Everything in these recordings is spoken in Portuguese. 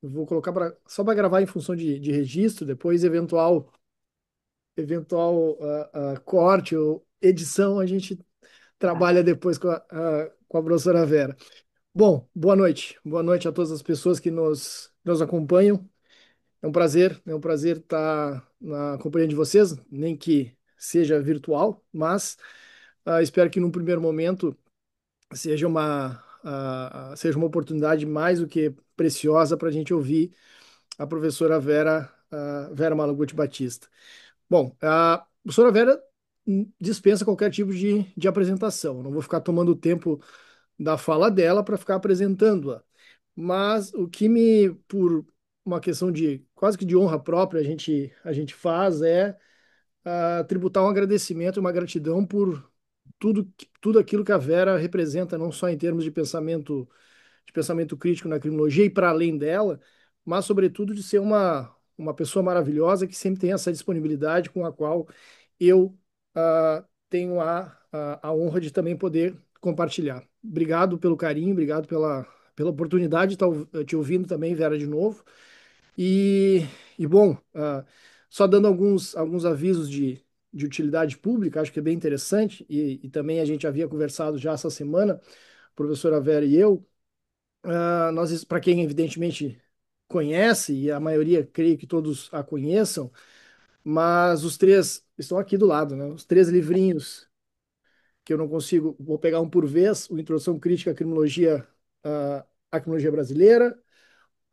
Eu vou colocar só para gravar em função de registro, depois eventual corte ou edição a gente Tá. trabalha depois com a professora Vera. Bom, boa noite. Boa noite a todas as pessoas que nos acompanham. É um prazer estar na companhia de vocês, nem que seja virtual, mas espero que num primeiro momento seja uma oportunidade mais do que preciosa para a gente ouvir a professora Vera Malaguti Batista. Bom, a professora Vera dispensa qualquer tipo de apresentação. Eu não vou ficar tomando o tempo da fala dela para ficar apresentando-a. Mas o que por uma questão de quase que de honra própria, a gente faz é tributar um agradecimento e uma gratidão por tudo aquilo que a Vera representa, não só em termos de pensamento crítico na criminologia e para além dela, mas, sobretudo, de ser uma pessoa maravilhosa que sempre tem essa disponibilidade com a qual eu tenho a honra de também poder compartilhar. Obrigado pelo carinho, obrigado pela oportunidade de estar te ouvindo também, Vera, de novo. E, bom, só dando alguns avisos de utilidade pública, acho que é bem interessante, e também a gente havia conversado já essa semana, a professora Vera e eu, nós, para quem evidentemente conhece, e a maioria creio que todos a conheçam, mas os três estão aqui do lado, né? Os três livrinhos que eu não consigo, vou pegar um por vez, o Introdução Crítica à Criminologia Brasileira,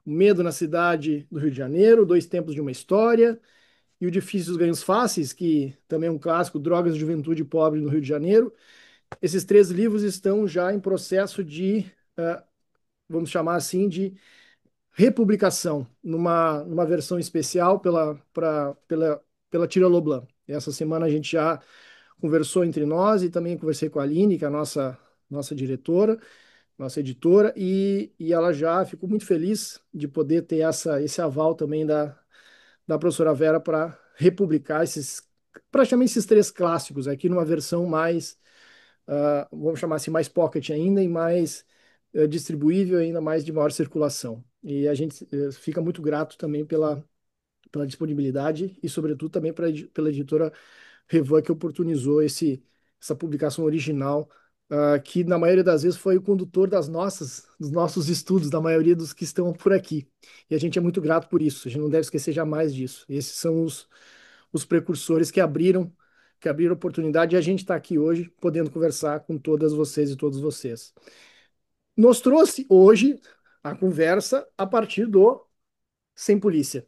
O Medo na Cidade do Rio de Janeiro, Dois Tempos de uma História, e O Difícil dos Ganhos Fáceis, que também é um clássico, Drogas e Juventude Pobre no Rio de Janeiro. Esses três livros estão já em processo vamos chamar assim, de republicação numa versão especial pela Tira Loblan. Essa semana a gente já conversou entre nós e também conversei com a Aline, que é a nossa diretora, nossa editora, e ela já ficou muito feliz de poder ter esse aval também da professora Vera para republicar praticamente esses três clássicos aqui numa versão mais, vamos chamar assim, mais pocket ainda e mais distribuível, ainda mais de maior circulação. E a gente fica muito grato também pela disponibilidade e, sobretudo, também pela editora Revan, que oportunizou essa publicação original, que na maioria das vezes foi o condutor dos nossos estudos, da maioria dos que estão por aqui. E a gente é muito grato por isso, a gente não deve esquecer jamais disso. Esses são os precursores que abriram oportunidade e a gente está aqui hoje podendo conversar com todas vocês e todos vocês. Nos trouxe hoje a conversa a partir do Sem Polícia.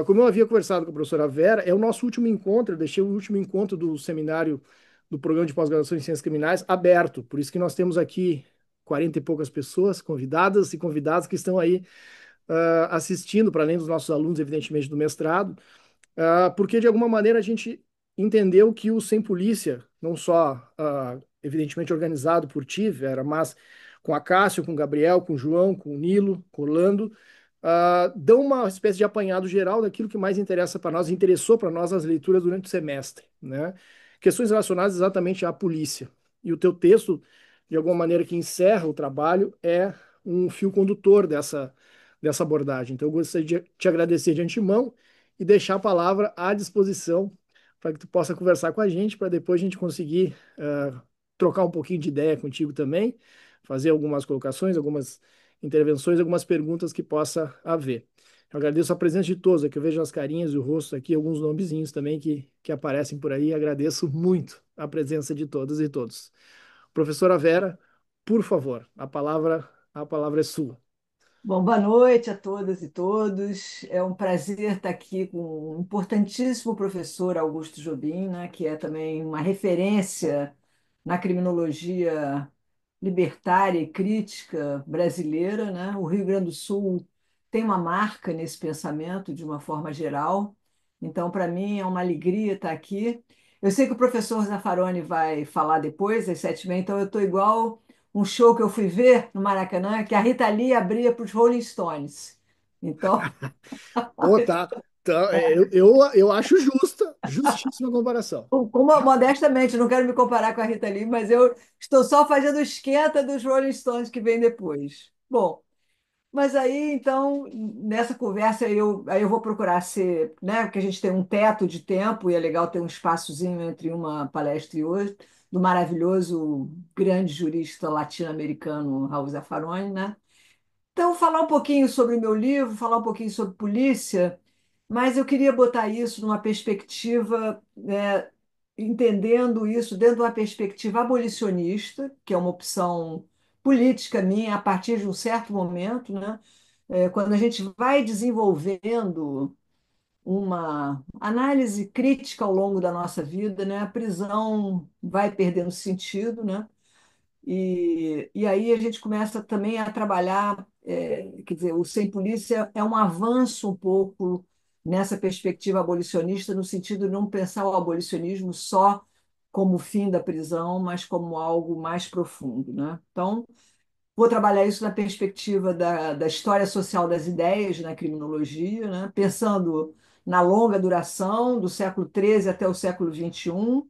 Como eu havia conversado com a professora Vera, é o nosso último encontro, eu deixei o último encontro do seminário do programa de pós-graduação em Ciências Criminais aberto, por isso que nós temos aqui 40 e poucas pessoas convidadas e convidados que estão aí assistindo, para além dos nossos alunos, evidentemente, do mestrado, porque de alguma maneira a gente entendeu que o Sem Polícia, não só, evidentemente, organizado por ti, Vera, mas com a Cássio, com o Gabriel, com o João, com o Nilo, com o Orlando, dão uma espécie de apanhado geral daquilo que mais interessa para nós, interessou para nós as leituras durante o semestre, né? Questões relacionadas exatamente à polícia. E o teu texto, de alguma maneira, que encerra o trabalho, é um fio condutor dessa abordagem. Então, eu gostaria de te agradecer de antemão e deixar a palavra à disposição para que tu possa conversar com a gente, para depois a gente conseguir trocar um pouquinho de ideia contigo também, fazer algumas colocações, algumas intervenções, algumas perguntas que possa haver. Eu agradeço a presença de todos, aqui eu vejo as carinhas e o rosto aqui, alguns nomezinhos também que aparecem por aí. Agradeço muito a presença de todas e todos. Professora Vera, por favor, a palavra é sua. Bom, boa noite a todas e todos. É um prazer estar aqui com um importantíssimo professor Augusto Jobim, né, que é também uma referência na criminologia libertária e crítica brasileira, né? O Rio Grande do Sul tem uma marca nesse pensamento de uma forma geral. Então, para mim, é uma alegria estar aqui. Eu sei que o professor Zaffaroni vai falar depois, às 7h30, então eu estou igual um show que eu fui ver no Maracanã, que a Rita Lee abria para os Rolling Stones. Então, Ô, tá. Tá, eu acho justíssima a comparação. modestamente, não quero me comparar com a Rita Lee, mas eu estou só fazendo esquenta dos Rolling Stones que vem depois. Bom, Mas aí, então, nessa conversa, aí eu vou procurar ser, né? Porque a gente tem um teto de tempo e é legal ter um espaçozinho entre uma palestra e outra, do maravilhoso grande jurista latino-americano Raul Zaffaroni, né? Então, falar um pouquinho sobre o meu livro, falar um pouquinho sobre polícia, mas eu queria botar isso numa perspectiva, né, entendendo isso dentro de uma perspectiva abolicionista, que é uma opção política minha a partir de um certo momento, né? Quando a gente vai desenvolvendo uma análise crítica ao longo da nossa vida, né, a prisão vai perdendo sentido, né? E aí a gente começa também a trabalhar, quer dizer, o Sem Polícia é um avanço um pouco nessa perspectiva abolicionista, no sentido de não pensar o abolicionismo só como o fim da prisão, mas como algo mais profundo, né? Então, vou trabalhar isso na perspectiva da história social das ideias na criminologia, né? Pensando na longa duração, do século XIII até o século XXI,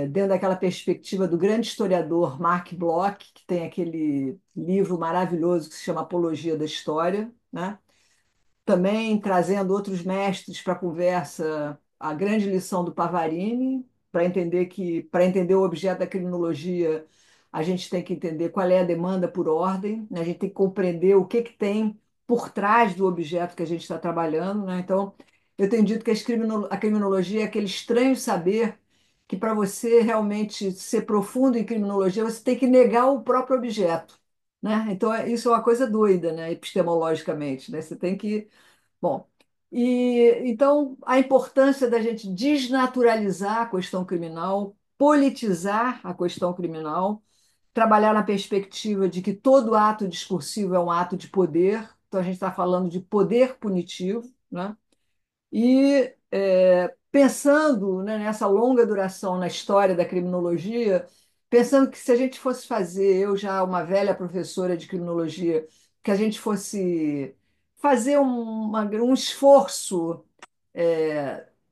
dentro daquela perspectiva do grande historiador Mark Bloch, que tem aquele livro maravilhoso que se chama Apologia da História, né? Também trazendo outros mestres para a conversa, a grande lição do Pavarini, para entender o objeto da criminologia, a gente tem que entender qual é a demanda por ordem, né? A gente tem que compreender o que tem por trás do objeto que a gente está trabalhando, né? Então, eu tenho dito que a criminologia é aquele estranho saber que para você realmente ser profundo em criminologia, você tem que negar o próprio objeto, né? Então, isso é uma coisa doida, né? Epistemologicamente, né? Você tem que Bom, então a importância da gente desnaturalizar a questão criminal, politizar a questão criminal, trabalhar na perspectiva de que todo ato discursivo é um ato de poder, então a gente está falando de poder punitivo, né? E pensando, né, nessa longa duração na história da criminologia, pensando que se a gente fosse fazer, eu já uma velha professora de criminologia, que a gente fosse fazer um esforço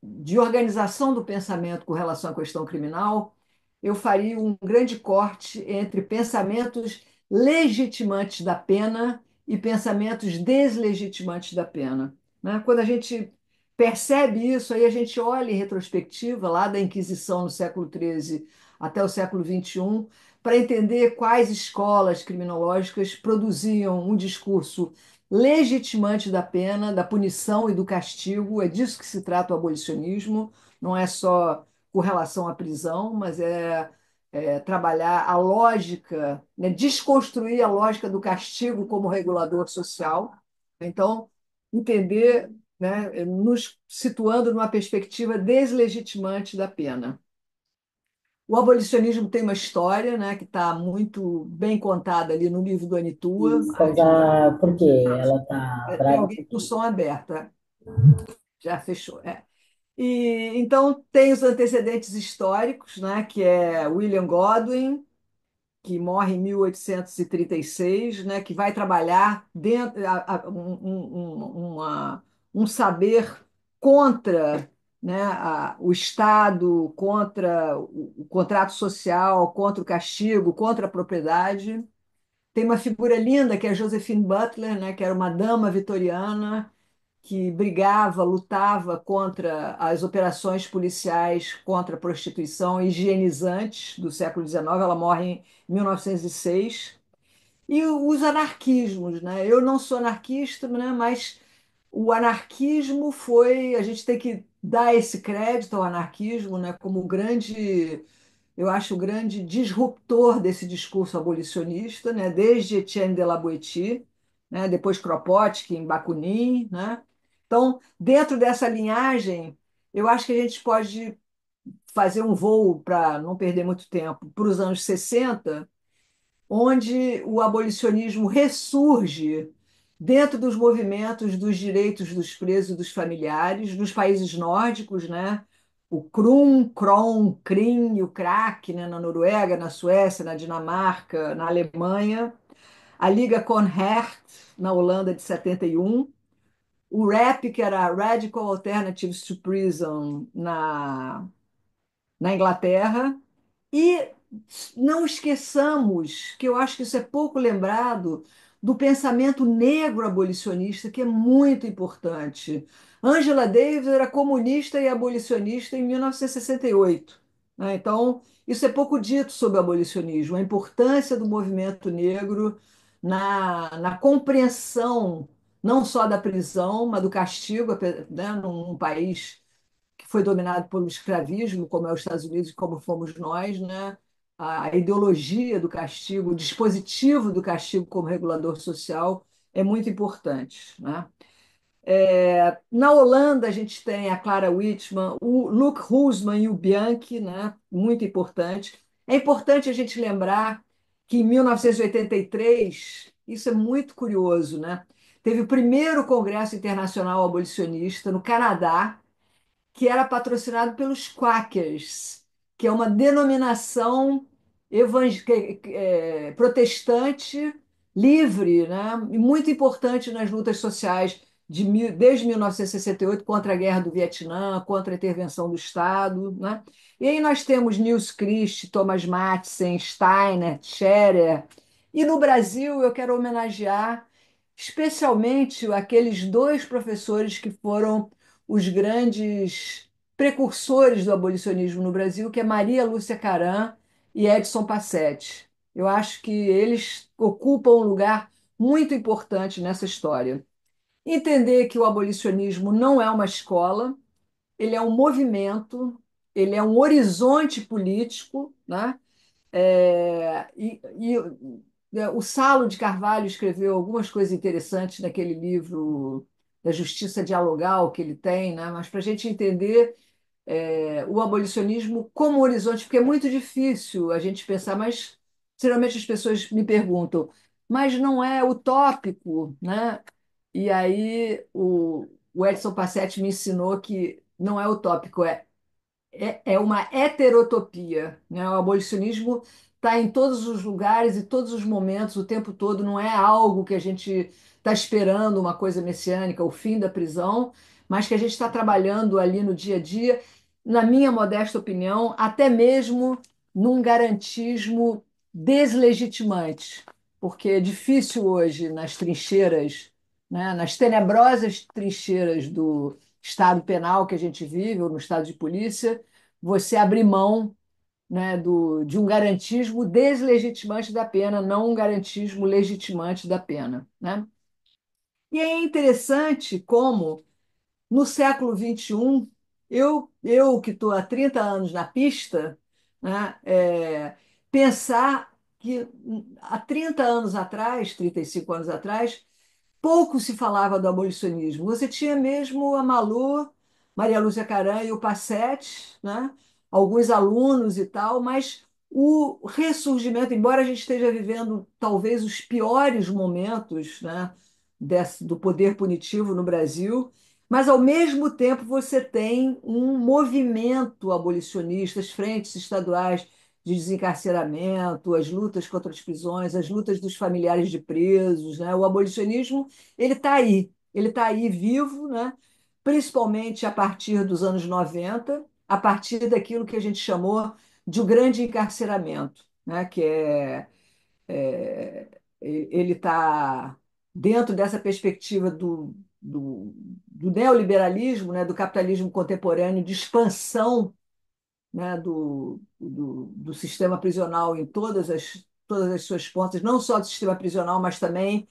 de organização do pensamento com relação à questão criminal, eu faria um grande corte entre pensamentos legitimantes da pena e pensamentos deslegitimantes da pena, né? Quando a gente percebe isso, aí a gente olha em retrospectiva, lá da Inquisição no século XIII até o século XXI, para entender quais escolas criminológicas produziam um discurso legitimante da pena, da punição e do castigo. É disso que se trata o abolicionismo, não é só com relação à prisão, mas trabalhar a lógica, né, desconstruir a lógica do castigo como regulador social. Então, entender, né, nos situando numa perspectiva deslegitimante da pena. O abolicionismo tem uma história, né, que está muito bem contada ali no livro do Anitua. Contar por quê? Ela tá Tem brava alguém por com o quê? som aberto, já fechou. Então tem os antecedentes históricos, né, que é William Godwin, que morre em 1836, né, que vai trabalhar dentro um saber contra, né, o Estado, contra o contrato social, contra o castigo, contra a propriedade. Tem uma figura linda que é Josephine Butler, né, que era uma dama vitoriana que brigava, lutava contra as operações policiais contra a prostituição higienizantes do século XIX. Ela morre em 1906. E os anarquismos, né? Eu não sou anarquista, né? Mas o anarquismo foi. A gente tem que dar esse crédito ao anarquismo, né? Como o grande, eu acho, o grande disruptor desse discurso abolicionista, né? Desde Etienne de la Boétie, né? Depois Kropotkin, Bakunin, né? Então, dentro dessa linhagem, eu acho que a gente pode fazer um voo para não perder muito tempo para os anos 60, onde o abolicionismo ressurge dentro dos movimentos dos direitos dos presos e dos familiares, nos países nórdicos, né? O KRUM, KRON, KRIM e o KRAK, né? Na Noruega, na Suécia, na Dinamarca, na Alemanha, a Liga Cohort, na Holanda, de 71, o RAP, que era Radical Alternatives to Prison, na Inglaterra, e não esqueçamos, que eu acho que isso é pouco lembrado, do pensamento negro abolicionista, que é muito importante. Angela Davis era comunista e abolicionista em 1968, né? Então, isso é pouco dito sobre o abolicionismo, a importância do movimento negro na compreensão não só da prisão, mas do castigo, né, num país que foi dominado pelo escravismo, como é os Estados Unidos e como fomos nós, né? A ideologia do castigo, o dispositivo do castigo como regulador social é muito importante, né? Na Holanda, a gente tem a Clara Witchman, o Luc Husman e o Bianchi, né? Muito importante. É importante a gente lembrar que em 1983, isso é muito curioso, né? Teve o primeiro Congresso Internacional Abolicionista no Canadá, que era patrocinado pelos Quakers, que é uma denominação protestante livre, né? E muito importante nas lutas sociais desde 1968 contra a Guerra do Vietnã, contra a intervenção do Estado, né? E aí nós temos Nils Christ, Thomas Matthesen, Steiner, Scherer. E no Brasil eu quero homenagear especialmente aqueles dois professores que foram os grandes precursores do abolicionismo no Brasil, que é Maria Lúcia Caram e Edson Passetti. Eu acho que eles ocupam um lugar muito importante nessa história. Entender que o abolicionismo não é uma escola, ele é um movimento, ele é um horizonte político, né? O Salo de Carvalho escreveu algumas coisas interessantes naquele livro da Justiça Dialogal que ele tem, né? Mas para a gente entender o abolicionismo como horizonte, porque é muito difícil a gente pensar, mas geralmente as pessoas me perguntam, mas não é utópico, né? E aí o Edson Passetti me ensinou que não é utópico, é uma heterotopia, né? O abolicionismo está em todos os lugares e todos os momentos, o tempo todo, não é algo que a gente está esperando uma coisa messiânica, o fim da prisão, mas que a gente está trabalhando ali no dia a dia, na minha modesta opinião, até mesmo num garantismo deslegitimante, porque é difícil hoje nas trincheiras, né, nas tenebrosas trincheiras do Estado penal que a gente vive, ou no estado de polícia, você abrir mão, né, de um garantismo deslegitimante da pena, não um garantismo legitimante da pena, né? E é interessante como, no século XXI, eu que estou há 30 anos na pista, né, pensar que há 30 anos atrás, 35 anos atrás, pouco se falava do abolicionismo. Você tinha mesmo a Malu, Maria Lúcia Caram e o Passetti, né? Alguns alunos e tal, mas o ressurgimento, embora a gente esteja vivendo talvez os piores momentos, né, do poder punitivo no Brasil, mas ao mesmo tempo você tem um movimento abolicionista, as frentes estaduais de desencarceramento, as lutas contra as prisões, as lutas dos familiares de presos, né? O abolicionismo ele está aí vivo, né? Principalmente a partir dos anos 90, a partir daquilo que a gente chamou de o grande encarceramento, né? Ele está dentro dessa perspectiva do neoliberalismo, né? Do capitalismo contemporâneo, de expansão, né, do sistema prisional em todas as suas pontas, não só do sistema prisional, mas também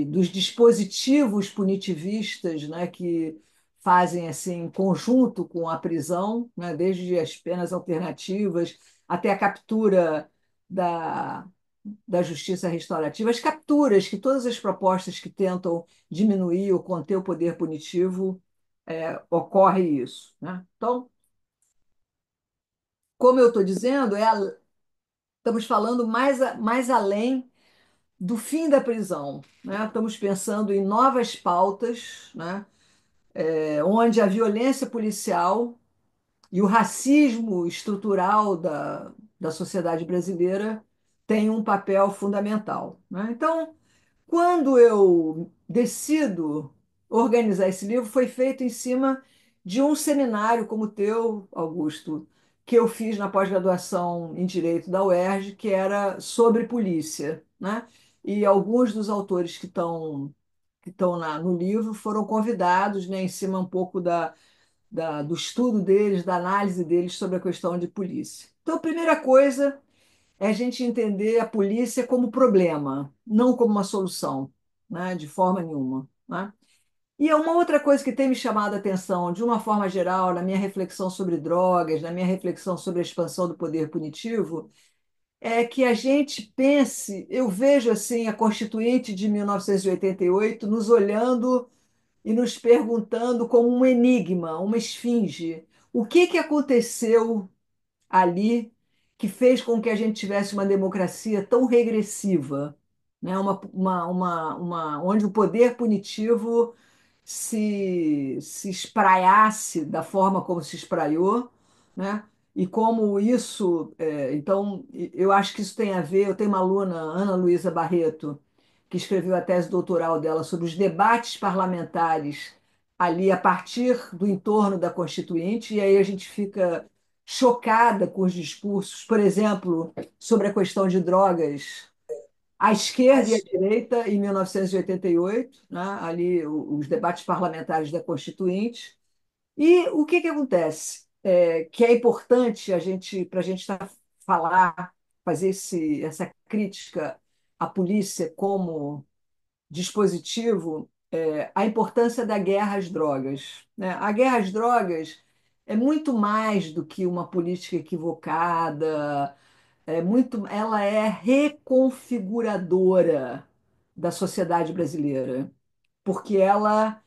dos dispositivos punitivistas, né, que fazem assim em conjunto com a prisão, né, desde as penas alternativas até a captura da, da justiça restaurativa, as capturas, que todas as propostas que tentam diminuir ou conter o poder punitivo, ocorre isso, né? Então, como eu estou dizendo, estamos falando mais além do fim da prisão, né? Estamos pensando em novas pautas, né? Onde a violência policial e o racismo estrutural da sociedade brasileira têm um papel fundamental, né? Então, quando eu decido organizar esse livro, foi feito em cima de um seminário como o teu, Augusto, que eu fiz na pós-graduação em Direito da UERJ, que era sobre polícia, né? e alguns dos autores que estão no livro foram convidados, né, em cima um pouco do estudo deles, da análise deles sobre a questão de polícia. Então, a primeira coisa é a gente entender a polícia como problema, não como uma solução, né, de forma nenhuma, né? E é uma outra coisa que tem me chamado a atenção, de uma forma geral, na minha reflexão sobre drogas, na minha reflexão sobre a expansão do poder punitivo, é que a gente pense, eu vejo assim a Constituinte de 1988 nos olhando e nos perguntando como um enigma, uma esfinge. O que aconteceu ali que fez com que a gente tivesse uma democracia tão regressiva, né? Onde o poder punitivo se espraiasse da forma como se espraiou, né? E como isso, então, eu acho que isso tem a ver. Eu tenho uma aluna, Ana Luísa Barreto, que escreveu a tese doutoral dela sobre os debates parlamentares ali a partir do entorno da Constituinte, e aí a gente fica chocada com os discursos, por exemplo, sobre a questão de drogas à esquerda e à direita em 1988, né? Ali os debates parlamentares da Constituinte. E o que acontece? Que é importante para a gente falar, fazer essa crítica à polícia como dispositivo, a importância da guerra às drogas, né? A guerra às drogas é muito mais do que uma política equivocada, ela é reconfiguradora da sociedade brasileira, porque ela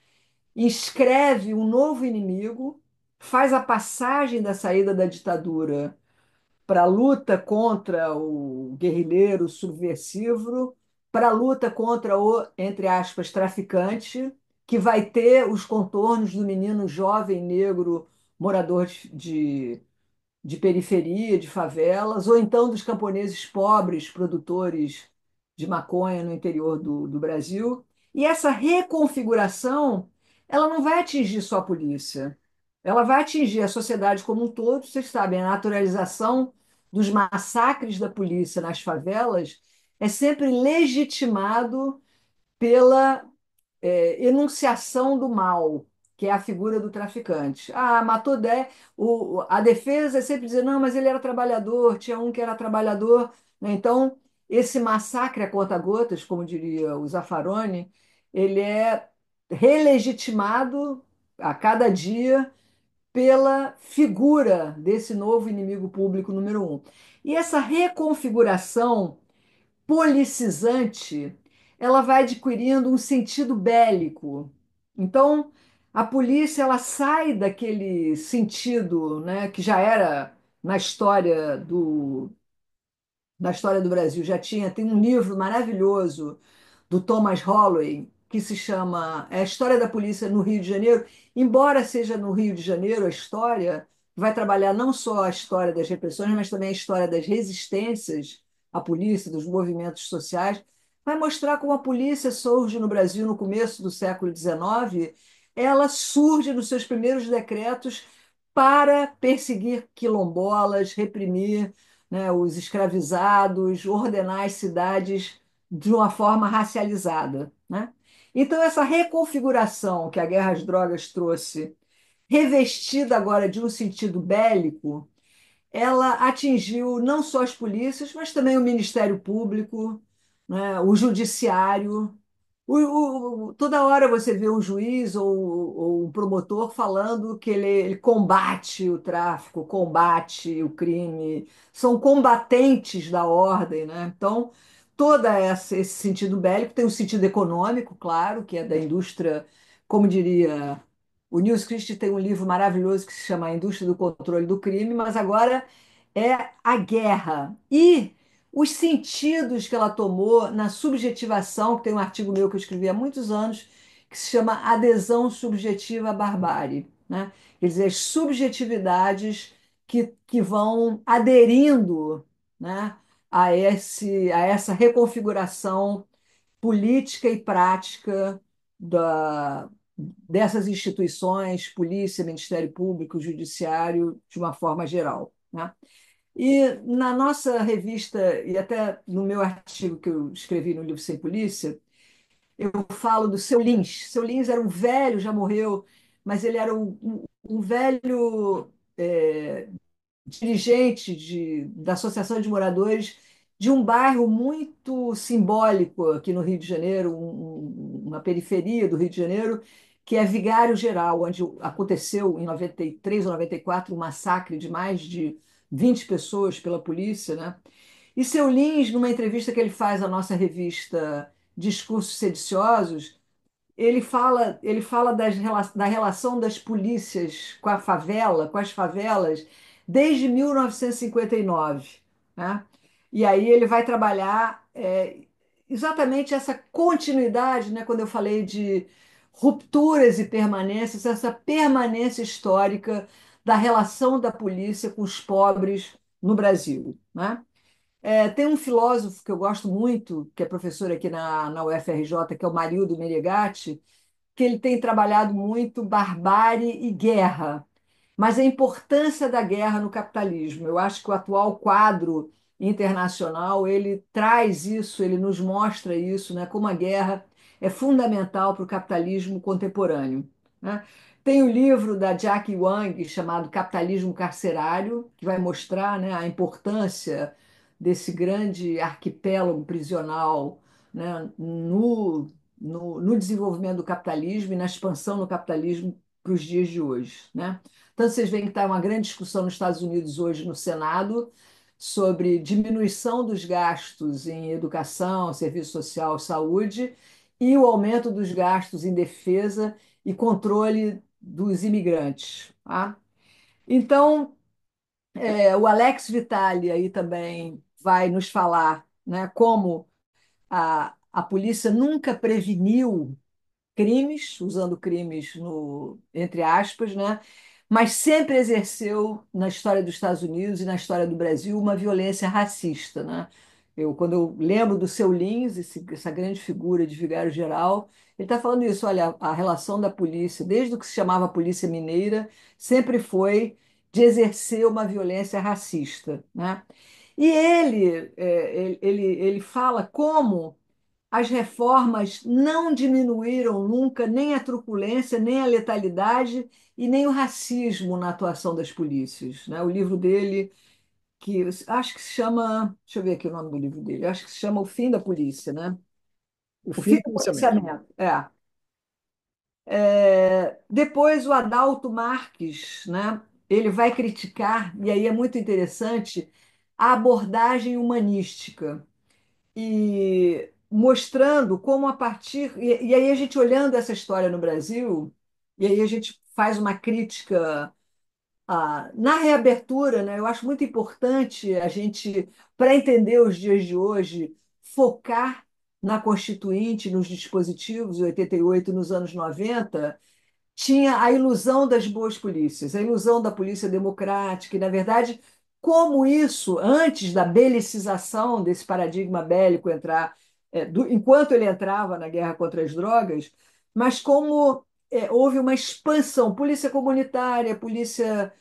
inscreve um novo inimigo, faz a passagem da saída da ditadura para a luta contra o guerrilheiro subversivo, para a luta contra o, entre aspas, traficante, que vai ter os contornos do menino jovem negro morador de periferia, de favelas, ou então dos camponeses pobres, produtores de maconha no interior do Brasil. E essa reconfiguração, ela não vai atingir só a polícia, ela vai atingir a sociedade como um todo. Vocês sabem, a naturalização dos massacres da polícia nas favelas é sempre legitimado pela enunciação do mal, que é a figura do traficante. Ah, matou 10. A defesa é sempre dizer, não, mas ele era trabalhador, tinha um que era trabalhador, né? Então, esse massacre a conta-gotas, como diria o Zaffaroni, ele é relegitimado a cada dia pela figura desse novo inimigo público número um. E essa reconfiguração policizante, ela vai adquirindo um sentido bélico. Então, a polícia ela sai daquele sentido, né, que já era na história do Brasil, tem um livro maravilhoso do Thomas Holloway, que se chama A História da Polícia no Rio de Janeiro. Embora seja no Rio de Janeiro, a história vai trabalhar não só a história das repressões, mas também a história das resistências à polícia, dos movimentos sociais. Vai mostrar como a polícia surge no Brasil no começo do século XIX. Ela surge nos seus primeiros decretos para perseguir quilombolas, reprimir, né, os escravizados, ordenar as cidades de uma forma racializada, né? Então, essa reconfiguração que a guerra às drogas trouxe, revestida agora de um sentido bélico, ela atingiu não só as polícias, mas também o Ministério Público, né, o Judiciário. Toda hora você vê um juiz ou um promotor falando que ele combate o tráfico, combate o crime, são combatentes da ordem, né? Então, esse sentido bélico tem um sentido econômico, claro, que é da indústria, como diria o Nils Christie tem um livro maravilhoso que se chama A Indústria do Controle do Crime, mas agora é a guerra. E os sentidos que ela tomou na subjetivação, que tem um artigo meu que eu escrevi há muitos anos, que se chama Adesão Subjetiva à Barbárie, né? Quer dizer, as subjetividades que vão aderindo, né, a essa reconfiguração política e prática dessas instituições, polícia, Ministério Público, Judiciário, de uma forma geral, né? E na nossa revista, e até no meu artigo que eu escrevi no livro Sem Polícia, eu falo do Seu Lins. Seu Lins era um velho, já morreu, mas ele era um velho dirigente da Associação de Moradores de um bairro muito simbólico aqui no Rio de Janeiro, uma periferia do Rio de Janeiro, que é Vigário Geral, onde aconteceu em 93 ou 94 um massacre de mais de 20 pessoas pela polícia, né? E seu Lins, numa entrevista que ele faz à nossa revista Discursos Sediciosos, ele fala da relação das polícias com a favela, com as favelas, desde 1959, né? E aí ele vai trabalhar exatamente essa continuidade, né? Quando eu falei de rupturas e permanências, essa permanência histórica da relação da polícia com os pobres no Brasil, né? Tem um filósofo que eu gosto muito, que é professor aqui na UFRJ, que é o Marildo Menegatti, que ele tem trabalhado muito barbárie e guerra, mas a importância da guerra no capitalismo. Eu acho que o atual quadro internacional ele traz isso, ele nos mostra isso, né, como a guerra é fundamental para o capitalismo contemporâneo, né? Tem o livro da Jack Wang chamado Capitalismo Carcerário, que vai mostrar, né, a importância desse grande arquipélago prisional, né, no desenvolvimento do capitalismo e na expansão do capitalismo para os dias de hoje, né? Então, vocês veem que está uma grande discussão nos Estados Unidos hoje no Senado sobre diminuição dos gastos em educação, serviço social, saúde e o aumento dos gastos em defesa e controle dos imigrantes, tá? Então, o Alex Vitali aí também vai nos falar, né, como a polícia nunca preveniu crimes, usando crimes entre aspas, né? Mas sempre exerceu na história dos Estados Unidos e na história do Brasil uma violência racista, né? Quando eu lembro do Seu Lins, essa grande figura de vigário geral, ele está falando isso, olha, a relação da polícia, desde o que se chamava Polícia Mineira, sempre foi de exercer uma violência racista, né? E ele fala como as reformas não diminuíram nunca nem a truculência, nem a letalidade e nem o racismo na atuação das polícias, né? O livro dele, que acho que se chama, deixa eu ver aqui o nome do livro dele, acho que se chama O Fim da Polícia, né? O O fim Fim do do policiamento. Policiamento, Depois o Adalto Marques, né? Ele vai criticar, e aí é muito interessante, a abordagem humanística e mostrando como a partir. E aí a gente olhando essa história no Brasil, e aí a gente faz uma crítica na reabertura, né? Eu acho muito importante a gente, para entender os dias de hoje, focar na Constituinte, nos dispositivos, em 88, nos anos 90 tinha a ilusão das boas polícias, a ilusão da polícia democrática, e, na verdade, como isso, antes da belicização desse paradigma bélico entrar, enquanto ele entrava na guerra contra as drogas, mas como houve uma expansão, polícia comunitária, polícia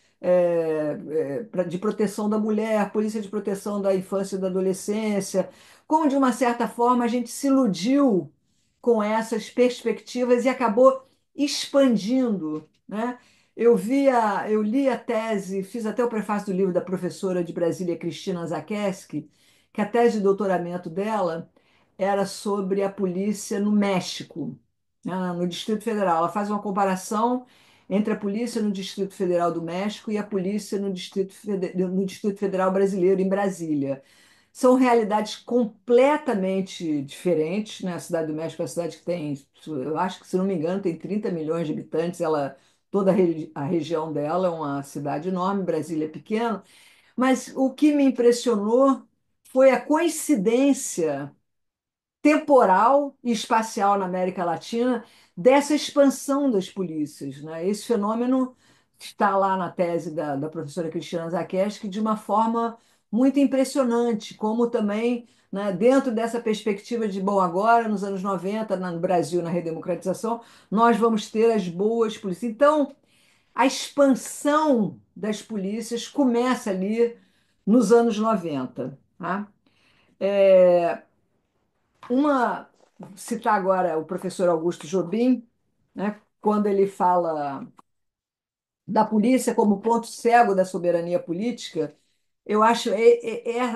de proteção da mulher, polícia de proteção da infância e da adolescência, como, de uma certa forma, a gente se iludiu com essas perspectivas e acabou expandindo, né? Eu li a tese, fiz até o prefácio do livro da professora de Brasília, Cristina Zakeski, que a tese de doutoramento dela era sobre a polícia no México, né, no Distrito Federal. Ela faz uma comparação entre a polícia no Distrito Federal do México e a polícia no Distrito Federal brasileiro, em Brasília. São realidades completamente diferentes, né? A Cidade do México é uma cidade que tem, eu acho que, se não me engano, tem 30 milhões de habitantes. Toda a região dela é uma cidade enorme, Brasília é pequeno. Mas o que me impressionou foi a coincidência temporal e espacial na América Latina dessa expansão das polícias, né? Esse fenômeno está lá na tese da professora Cristina Zakeski de uma forma muito impressionante, como também, né, dentro dessa perspectiva de, bom, agora, nos anos 90 no Brasil, na redemocratização, nós vamos ter as boas polícias. Então, a expansão das polícias começa ali nos anos 90. Tá? É, uma, citar agora o professor Augusto Jobim, né, quando ele fala da polícia como ponto cego da soberania política, eu acho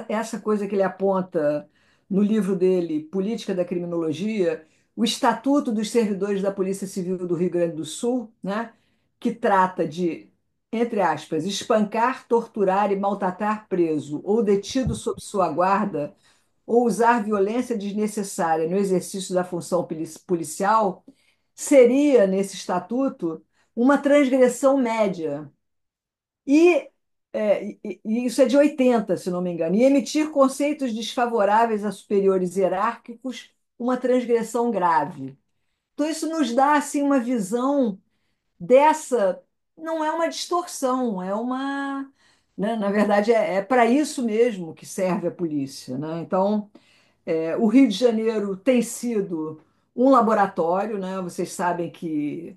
essa coisa que ele aponta no livro dele, Política da Criminologia, o Estatuto dos Servidores da Polícia Civil do Rio Grande do Sul, né, que trata de, entre aspas, espancar, torturar e maltratar preso ou detido sob sua guarda ou usar violência desnecessária no exercício da função policial, seria, nesse estatuto, uma transgressão média e, e isso é de 80, se não me engano, e emitir conceitos desfavoráveis a superiores hierárquicos, uma transgressão grave. Então, isso nos dá assim, uma visão dessa. Não é uma distorção, é uma. Né, na verdade, é para isso mesmo que serve a polícia. Né? Então, o Rio de Janeiro tem sido um laboratório, né? Vocês sabem que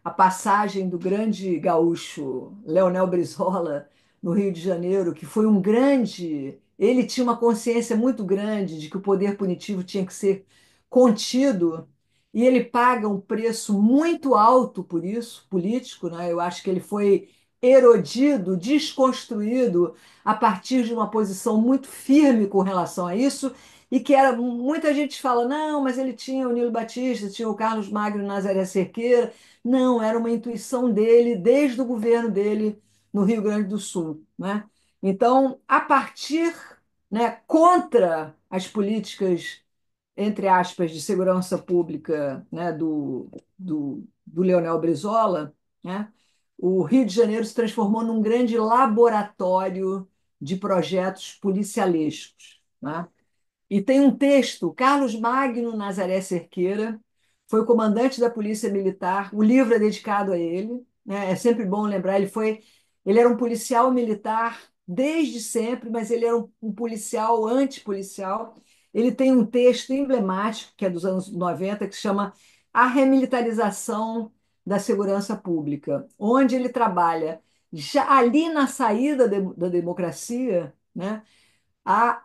a passagem do grande gaúcho Leonel Brizola no Rio de Janeiro, que foi um grande. Ele tinha uma consciência muito grande de que o poder punitivo tinha que ser contido, e ele paga um preço muito alto por isso, político, né? Eu acho que ele foi erodido, desconstruído a partir de uma posição muito firme com relação a isso. E que era, muita gente fala, não, mas ele tinha o Nilo Batista, tinha o Carlos Magno e Nazaré Cerqueira, não, era uma intuição dele desde o governo dele no Rio Grande do Sul, né? Então, a partir, né, contra as políticas, entre aspas, de segurança pública, né, do Leonel Brizola, né, o Rio de Janeiro se transformou num grande laboratório de projetos policialescos, né? E tem um texto, Carlos Magno Nazaré Cerqueira, foi o comandante da Polícia Militar, o livro é dedicado a ele, né? É sempre bom lembrar, ele era um policial militar desde sempre, mas ele era um policial antipolicial. Ele tem um texto emblemático, que é dos anos 90, que se chama A Remilitarização da Segurança Pública, onde ele trabalha já ali na saída da democracia, né?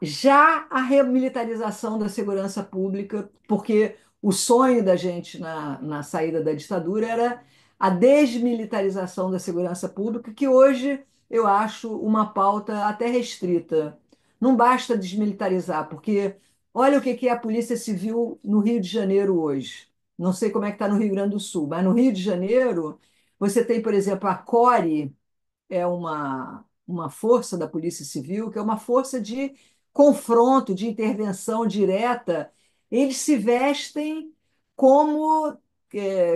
Já a remilitarização da segurança pública, porque o sonho da gente na saída da ditadura era a desmilitarização da segurança pública, que hoje eu acho uma pauta até restrita. Não basta desmilitarizar, porque olha o que é a Polícia Civil no Rio de Janeiro hoje. Não sei como é que está no Rio Grande do Sul, mas no Rio de Janeiro você tem, por exemplo, a CORE, é uma força da Polícia Civil, que é uma força de confronto, de intervenção direta. Eles se vestem como,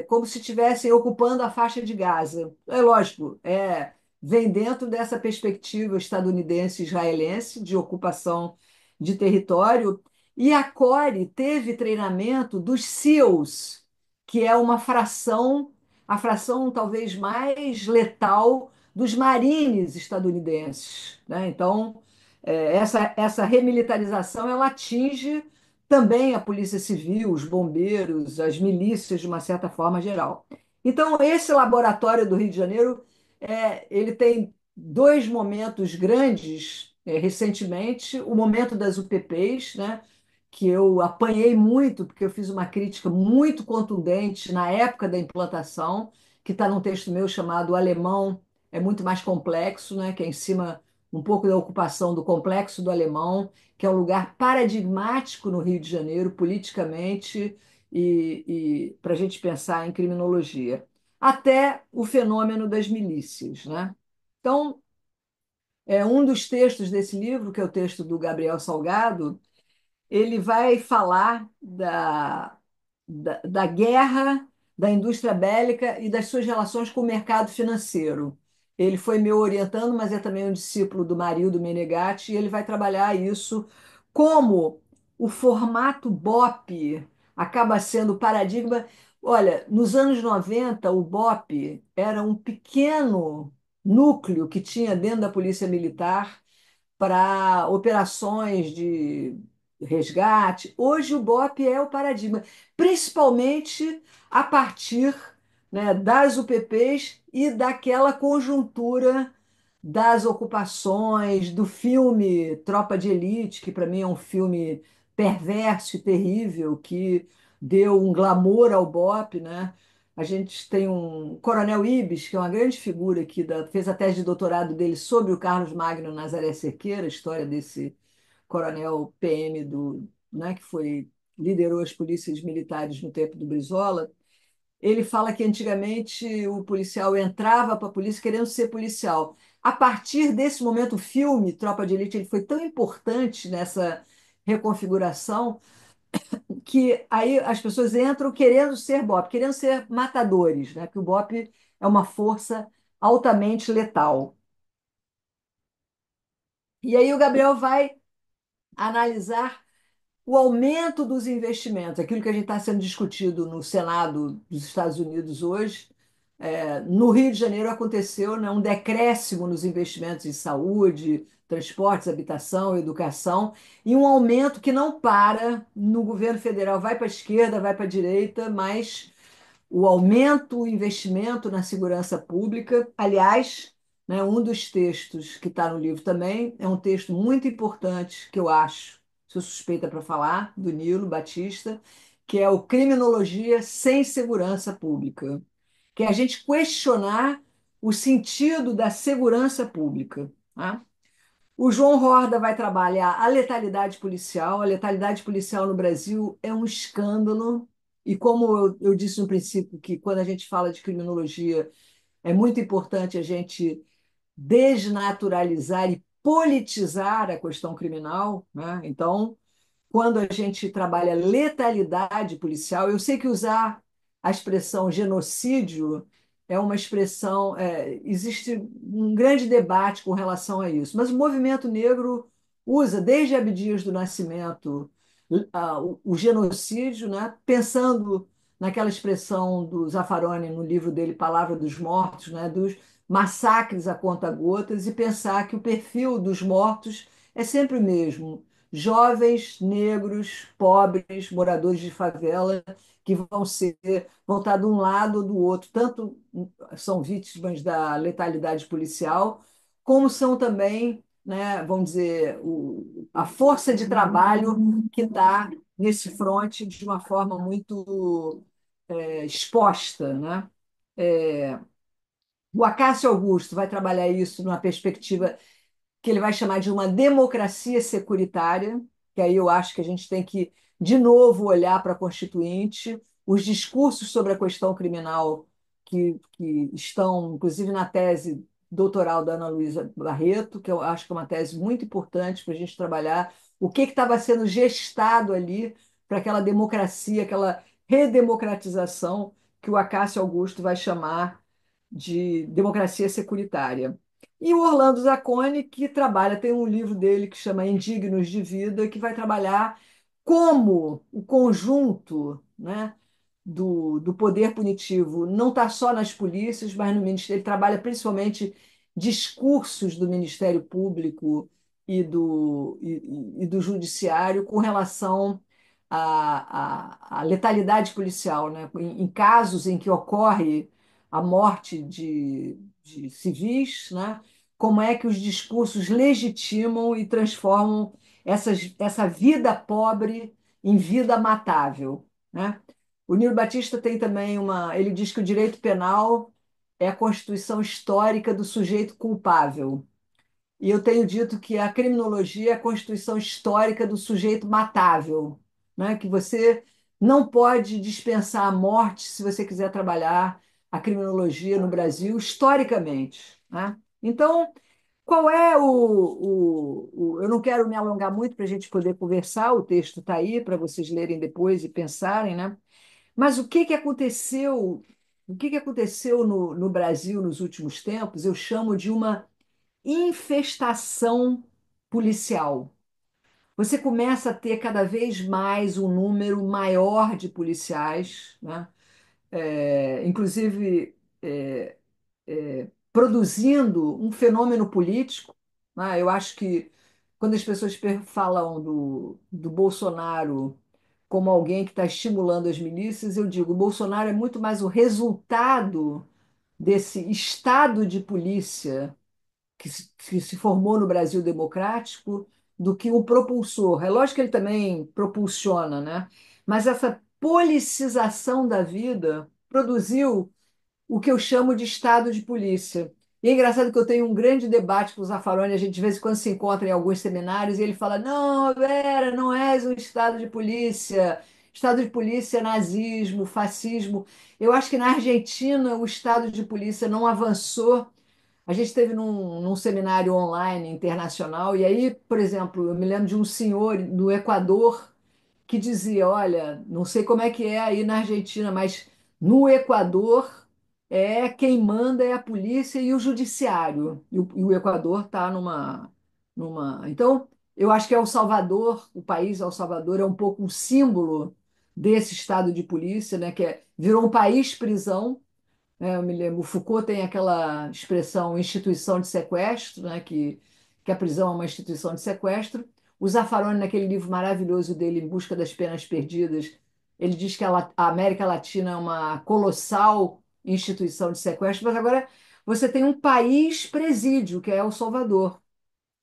como se estivessem ocupando a faixa de Gaza. É lógico, vem dentro dessa perspectiva estadunidense-israelense de ocupação de território. E a CORE teve treinamento dos SEALs, que é uma fração, a fração talvez mais letal dos marines estadunidenses. Né? Então, essa remilitarização ela atinge também a polícia civil, os bombeiros, as milícias, de uma certa forma geral. Então, esse laboratório do Rio de Janeiro, ele tem dois momentos grandes, recentemente, o momento das UPPs, né? Que eu apanhei muito, porque eu fiz uma crítica muito contundente na época da implantação, que está num texto meu chamado O Alemão é muito mais complexo, né? Que é em cima um pouco da ocupação do Complexo do Alemão, que é um lugar paradigmático no Rio de Janeiro, politicamente, e para a gente pensar em criminologia, até o fenômeno das milícias. Né? Então, um dos textos desse livro, que é o texto do Gabriel Salgado, ele vai falar da guerra, da indústria bélica e das suas relações com o mercado financeiro. Ele foi meu orientando, mas é também um discípulo do Marildo Menegatti, e ele vai trabalhar isso como o formato BOP acaba sendo o paradigma. Olha, nos anos 90, o BOP era um pequeno núcleo que tinha dentro da Polícia Militar para operações de resgate. Hoje o BOP é o paradigma, principalmente a partir, né, das UPPs e daquela conjuntura das ocupações, do filme Tropa de Elite, que para mim é um filme perverso e terrível, que deu um glamour ao BOPE, né? A gente tem um Coronel Ibis, que é uma grande figura aqui, fez a tese de doutorado dele sobre o Carlos Magno Nazaré Cerqueira, a história desse coronel PM né, que liderou as polícias militares no tempo do Brizola. Ele fala que antigamente o policial entrava para a polícia querendo ser policial. A partir desse momento, o filme Tropa de Elite ele foi tão importante nessa reconfiguração que aí as pessoas entram querendo ser BOP, querendo ser matadores, né? Que o BOP é uma força altamente letal. E aí o Gabriel vai analisar o aumento dos investimentos, aquilo que a gente está sendo discutido no Senado dos Estados Unidos hoje. No Rio de Janeiro aconteceu, né, um decréscimo nos investimentos em saúde, transportes, habitação, educação, e um aumento que não para no governo federal. Vai para a esquerda, vai para a direita, mas o aumento, o investimento na segurança pública. Aliás, né, um dos textos que está no livro também é um texto muito importante que eu acho, sou suspeita para falar, do Nilo Batista, que é o Criminologia sem Segurança Pública, que é a gente questionar o sentido da segurança pública. Tá? O João Horda vai trabalhar a letalidade policial. A letalidade policial no Brasil é um escândalo. E como eu disse no princípio, que quando a gente fala de criminologia, é muito importante a gente desnaturalizar e politizar a questão criminal, né? Então, quando a gente trabalha letalidade policial, eu sei que usar a expressão genocídio é uma expressão, existe um grande debate com relação a isso, mas o movimento negro usa, desde Abdias do Nascimento, o genocídio, né, pensando naquela expressão do Zaffaroni no livro dele, Palavra dos Mortos, né, dos massacres a conta-gotas, e pensar que o perfil dos mortos é sempre o mesmo: jovens, negros, pobres, moradores de favela, que vão estar de um lado ou do outro, tanto são vítimas da letalidade policial, como são também, né, vamos dizer, a força de trabalho que está nesse fronte de uma forma muito exposta, né? É, o Acácio Augusto vai trabalhar isso numa perspectiva que ele vai chamar de uma democracia securitária, que aí eu acho que a gente tem que, de novo, olhar para a Constituinte, os discursos sobre a questão criminal que estão, inclusive, na tese doutoral da Ana Luísa Barreto, que eu acho que é uma tese muito importante para a gente trabalhar o que estava sendo gestado ali para aquela democracia, aquela redemocratização que o Acácio Augusto vai chamar de democracia securitária. E o Orlando Zacconi, que trabalha, tem um livro dele que chama Indignos de Vida, que vai trabalhar como o conjunto, né, do poder punitivo não está só nas polícias, mas no Ministério. Ele trabalha principalmente discursos do Ministério Público e do Judiciário com relação à letalidade policial, né? Em casos em que ocorre a morte de civis, né? Como é que os discursos legitimam e transformam essa vida pobre em vida matável, né? O Nilo Batista tem também uma. Ele diz que o direito penal é a constituição histórica do sujeito culpável. E eu tenho dito que a criminologia é a constituição histórica do sujeito matável, né? Que você não pode dispensar a morte se você quiser trabalhar a criminologia no Brasil historicamente, né? Então, qual é eu não quero me alongar muito para a gente poder conversar, o texto está aí para vocês lerem depois e pensarem, né? Mas o que aconteceu no Brasil nos últimos tempos, eu chamo de uma infestação policial. Você começa a ter cada vez mais um número maior de policiais, né? Inclusive produzindo um fenômeno político, né? Eu acho que quando as pessoas falam do Bolsonaro como alguém que está estimulando as milícias, eu digo, o Bolsonaro é muito mais o resultado desse estado de polícia que se formou no Brasil democrático do que o propulsor. É lógico que ele também propulsiona, né? Mas essa politização da vida produziu o que eu chamo de estado de polícia. E é engraçado que eu tenho um grande debate com o Zaffaroni, a gente de vez em quando se encontra em alguns seminários e ele fala: Não, Vera, não és um estado de polícia. Estado de polícia é nazismo, fascismo. Eu acho que na Argentina o estado de polícia não avançou. A gente esteve num seminário online internacional, e aí, por exemplo, eu me lembro de um senhor do Equador que dizia: Olha, não sei como é que é aí na Argentina, mas no Equador quem manda é a polícia e o judiciário. E o Equador está numa. Então, eu acho que El Salvador, o país El Salvador, é um pouco um símbolo desse estado de polícia, né, virou um país prisão. Eu me lembro, o Foucault tem aquela expressão instituição de sequestro, né, que a prisão é uma instituição de sequestro. O Zaffaroni, naquele livro maravilhoso dele, Em Busca das Penas Perdidas, ele diz que a América Latina é uma colossal instituição de sequestro, mas agora você tem um país presídio, que é El Salvador,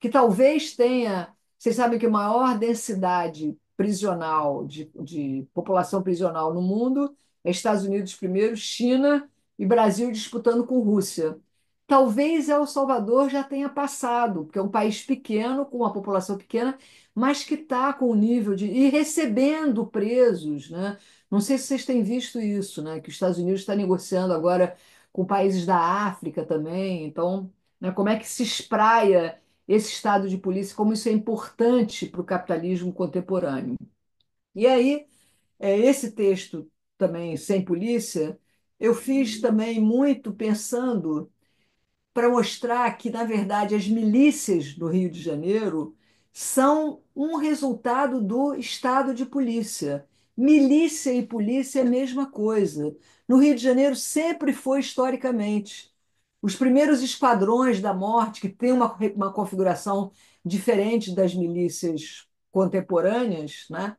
que talvez tenha. Vocês sabem que a maior densidade prisional, de população prisional no mundo é Estados Unidos primeiro, China e Brasil disputando com Rússia. Talvez El Salvador já tenha passado, porque é um país pequeno, com uma população pequena, mas que está com o nível de. E recebendo presos, né? Não sei se vocês têm visto isso, né? Que os Estados Unidos está negociando agora com países da África também. Então, né, como é que se espraia esse estado de polícia, como isso é importante para o capitalismo contemporâneo. E aí, esse texto também, Sem Polícia, eu fiz também muito pensando para mostrar que, na verdade, as milícias do Rio de Janeiro são um resultado do estado de polícia. Milícia e polícia é a mesma coisa. No Rio de Janeiro sempre foi historicamente. Os primeiros esquadrões da morte, que têm uma configuração diferente das milícias contemporâneas, né?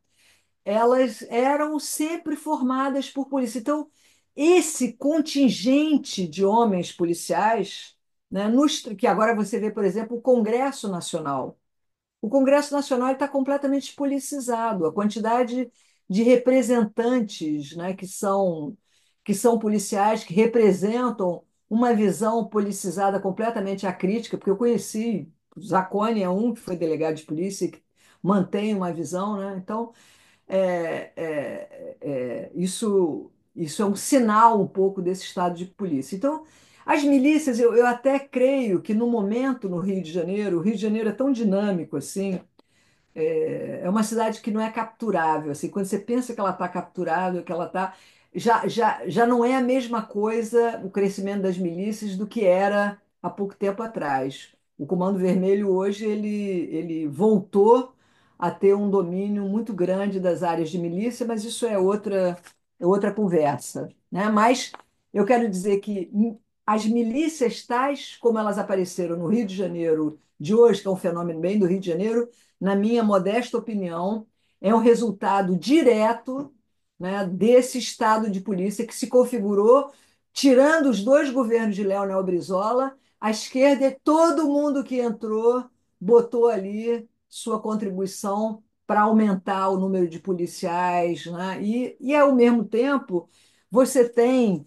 Elas eram sempre formadas por polícia. Então, esse contingente de homens policiais, né, que agora você vê, por exemplo, o Congresso Nacional. O Congresso Nacional está completamente policizado. A quantidade de representantes, né, que são policiais, que representam uma visão policizada completamente acrítica, porque eu conheci, o Zacconi é um que foi delegado de polícia e que mantém uma visão, né? Então, isso é um sinal um pouco desse estado de polícia. Então, as milícias, eu até creio que no momento no Rio de Janeiro, o Rio de Janeiro é tão dinâmico assim, é uma cidade que não é capturável. Assim, quando você pensa que ela está capturável, que ela está. Já não é a mesma coisa o crescimento das milícias do que era há pouco tempo atrás. O Comando Vermelho hoje ele voltou a ter um domínio muito grande das áreas de milícia, mas isso é outra conversa, né? Mas eu quero dizer que as milícias tais como elas apareceram no Rio de Janeiro de hoje, que é um fenômeno bem do Rio de Janeiro, na minha modesta opinião, é um resultado direto, né, desse estado de polícia que se configurou, tirando os dois governos de Leonel Brizola, a esquerda e todo mundo que entrou botou ali sua contribuição para aumentar o número de policiais, né? E, ao mesmo tempo, você tem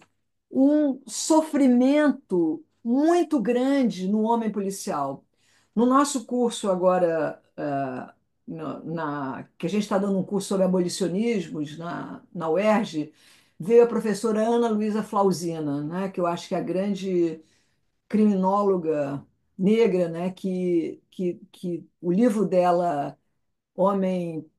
um sofrimento muito grande no homem policial. No nosso curso agora, que a gente está dando um curso sobre abolicionismos na UERJ, veio a professora Ana Luísa Flausina, né, que eu acho que é a grande criminóloga negra, né, que o livro dela, Homem,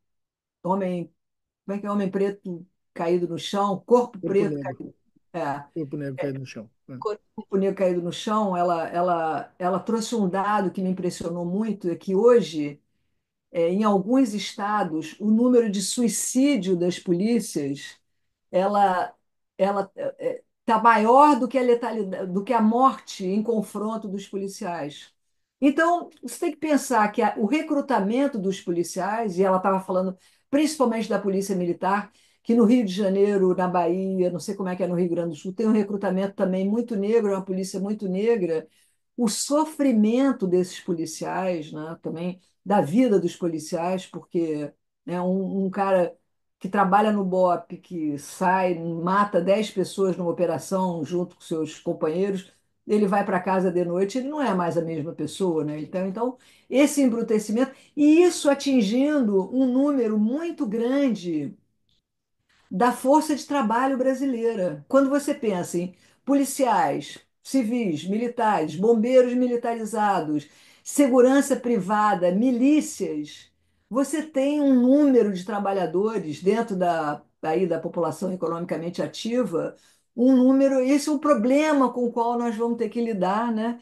como é que é? Homem Preto Caído no Chão, Corpo Corpo Preto negro. Caído. É, Corpo negro caído no chão. Corpo Negro Caído no Chão, ela trouxe um dado que me impressionou muito, é que hoje, em alguns estados, o número de suicídio das polícias, ela ela está maior do que a letalidade, do que a morte em confronto dos policiais. Então, você tem que pensar que o recrutamento dos policiais, e ela estava falando principalmente da polícia militar, que no Rio de Janeiro, na Bahia, não sei como é que é no Rio Grande do Sul, tem um recrutamento também muito negro, é uma polícia muito negra. o sofrimento desses policiais, né, também da vida dos policiais, porque né, um cara que trabalha no BOP, que sai, mata 10 pessoas numa operação junto com seus companheiros, ele vai para casa de noite, ele não é mais a mesma pessoa, né? Então, esse embrutecimento, e isso atingindo um número muito grande da força de trabalho brasileira. Quando você pensa em policiais, civis, militares, bombeiros militarizados, segurança privada, milícias, você tem um número de trabalhadores dentro da população economicamente ativa, um número, esse é um problema com o qual nós vamos ter que lidar, né?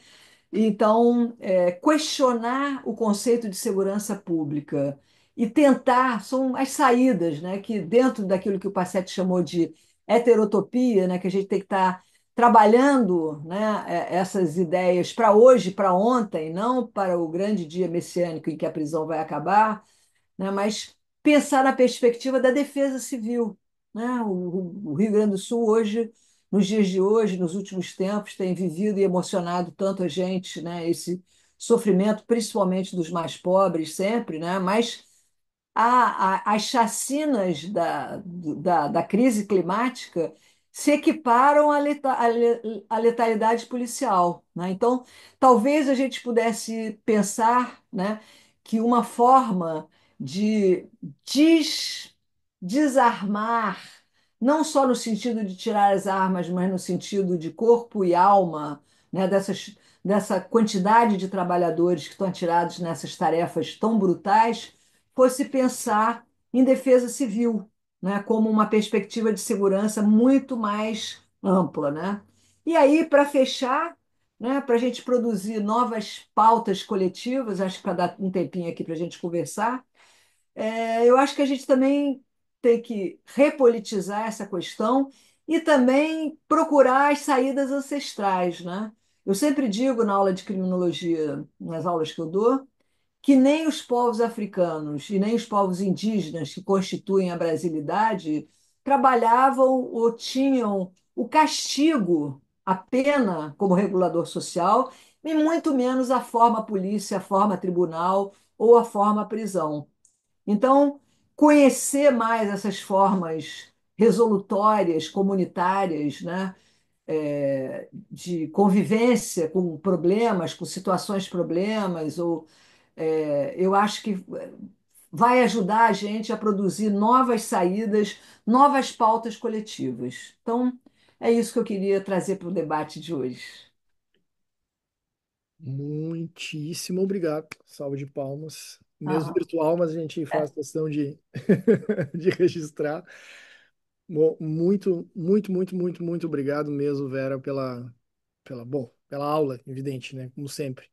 Então, questionar o conceito de segurança pública e tentar, são as saídas, né, que dentro daquilo que o Passetti chamou de heterotopia, né, que a gente tem que estar trabalhando, né, essas ideias para hoje, para ontem, não para o grande dia messiânico em que a prisão vai acabar, né, mas pensar na perspectiva da defesa civil, né? O Rio Grande do Sul hoje, nos dias de hoje, nos últimos tempos, tem vivido e emocionado tanto a gente, né? Esse sofrimento, principalmente dos mais pobres, sempre, né? Mas as chacinas da crise climática se equiparam à letalidade policial, né? Então, talvez a gente pudesse pensar, né, que uma forma de des- desarmar, não só no sentido de tirar as armas, mas no sentido de corpo e alma, né, dessa quantidade de trabalhadores que estão atirados nessas tarefas tão brutais, fosse pensar em defesa civil, né, como uma perspectiva de segurança muito mais ampla, né? E aí, para fechar, né, para a gente produzir novas pautas coletivas, acho que para dar um tempinho aqui para a gente conversar, eu acho que a gente também tem que repolitizar essa questão e também procurar as saídas ancestrais, né? Eu sempre digo na aula de criminologia, nas aulas que eu dou, que nem os povos africanos e nem os povos indígenas que constituem a brasilidade trabalhavam ou tinham o castigo, a pena como regulador social, e muito menos a forma polícia, a forma tribunal ou a forma prisão. Então, conhecer mais essas formas resolutórias, comunitárias, né, de convivência com problemas, com situações problemas, eu acho que vai ajudar a gente a produzir novas saídas, novas pautas coletivas. Então, é isso que eu queria trazer para o debate de hoje. Muitíssimo obrigado. Salve de palmas. Mesmo Ah, virtual, mas a gente faz questão de, de registrar. Bom, muito obrigado mesmo, Vera, pela aula, evidente, né? Como sempre.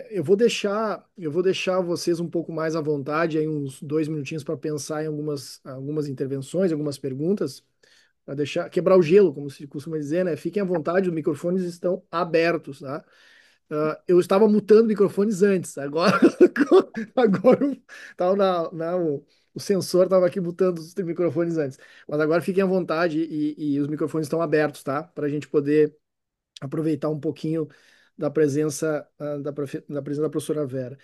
Eu vou deixar vocês um pouco mais à vontade, aí uns 2 minutinhos para pensar em algumas intervenções, algumas perguntas, para deixar quebrar o gelo, como se costuma dizer, né? Fiquem à vontade, os microfones estão abertos, tá? Eu estava mutando microfones antes, agora, agora tava o sensor estava aqui mutando os microfones antes. Mas agora fiquem à vontade e os microfones estão abertos, tá? Para a gente poder aproveitar um pouquinho da presença, da presença da professora Vera.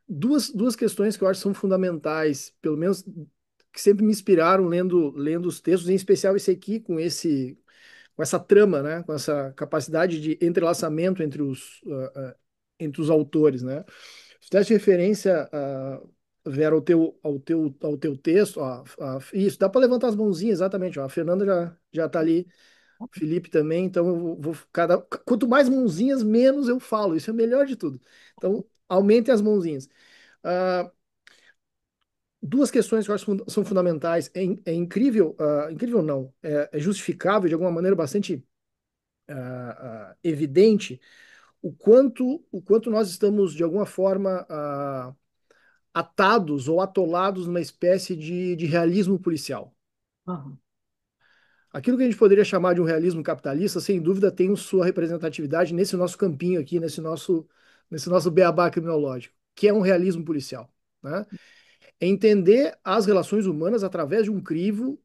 Duas questões que eu acho que são fundamentais, pelo menos que sempre me inspiraram lendo os textos, em especial esse aqui, com essa trama, né? Com essa capacidade de entrelaçamento entre os autores, né? Se tivesse referência, Vera, ao teu texto, isso, dá para levantar as mãozinhas, exatamente, ó, a Fernanda já está ali, o Felipe também, então quanto mais mãozinhas, menos eu falo, isso é o melhor de tudo. Então, aumentem as mãozinhas. Ah, duas questões que eu acho que são fundamentais. É incrível, incrível não, é justificável de alguma maneira bastante evidente o quanto nós estamos, de alguma forma, atados ou atolados numa espécie de realismo policial. aham, Aquilo que a gente poderia chamar de um realismo capitalista, sem dúvida, tem sua representatividade nesse nosso campinho aqui, nesse nosso beabá criminológico, que é um realismo policial, né? É entender as relações humanas através de um crivo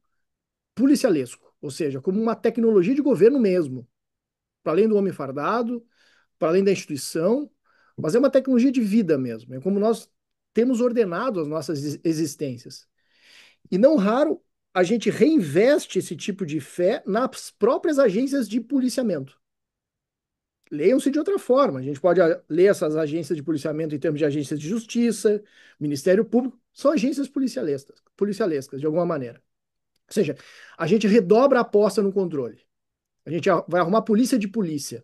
policialesco, ou seja, como uma tecnologia de governo mesmo, para além do homem fardado, para além da instituição, mas é uma tecnologia de vida mesmo. É como nós temos ordenado as nossas existências. E não raro a gente reinveste esse tipo de fé nas próprias agências de policiamento. Leiam-se de outra forma. A gente pode ler essas agências de policiamento em termos de agências de justiça, Ministério Público, são agências policialescas, de alguma maneira. Ou seja, a gente redobra a aposta no controle. A gente vai arrumar polícia de polícia.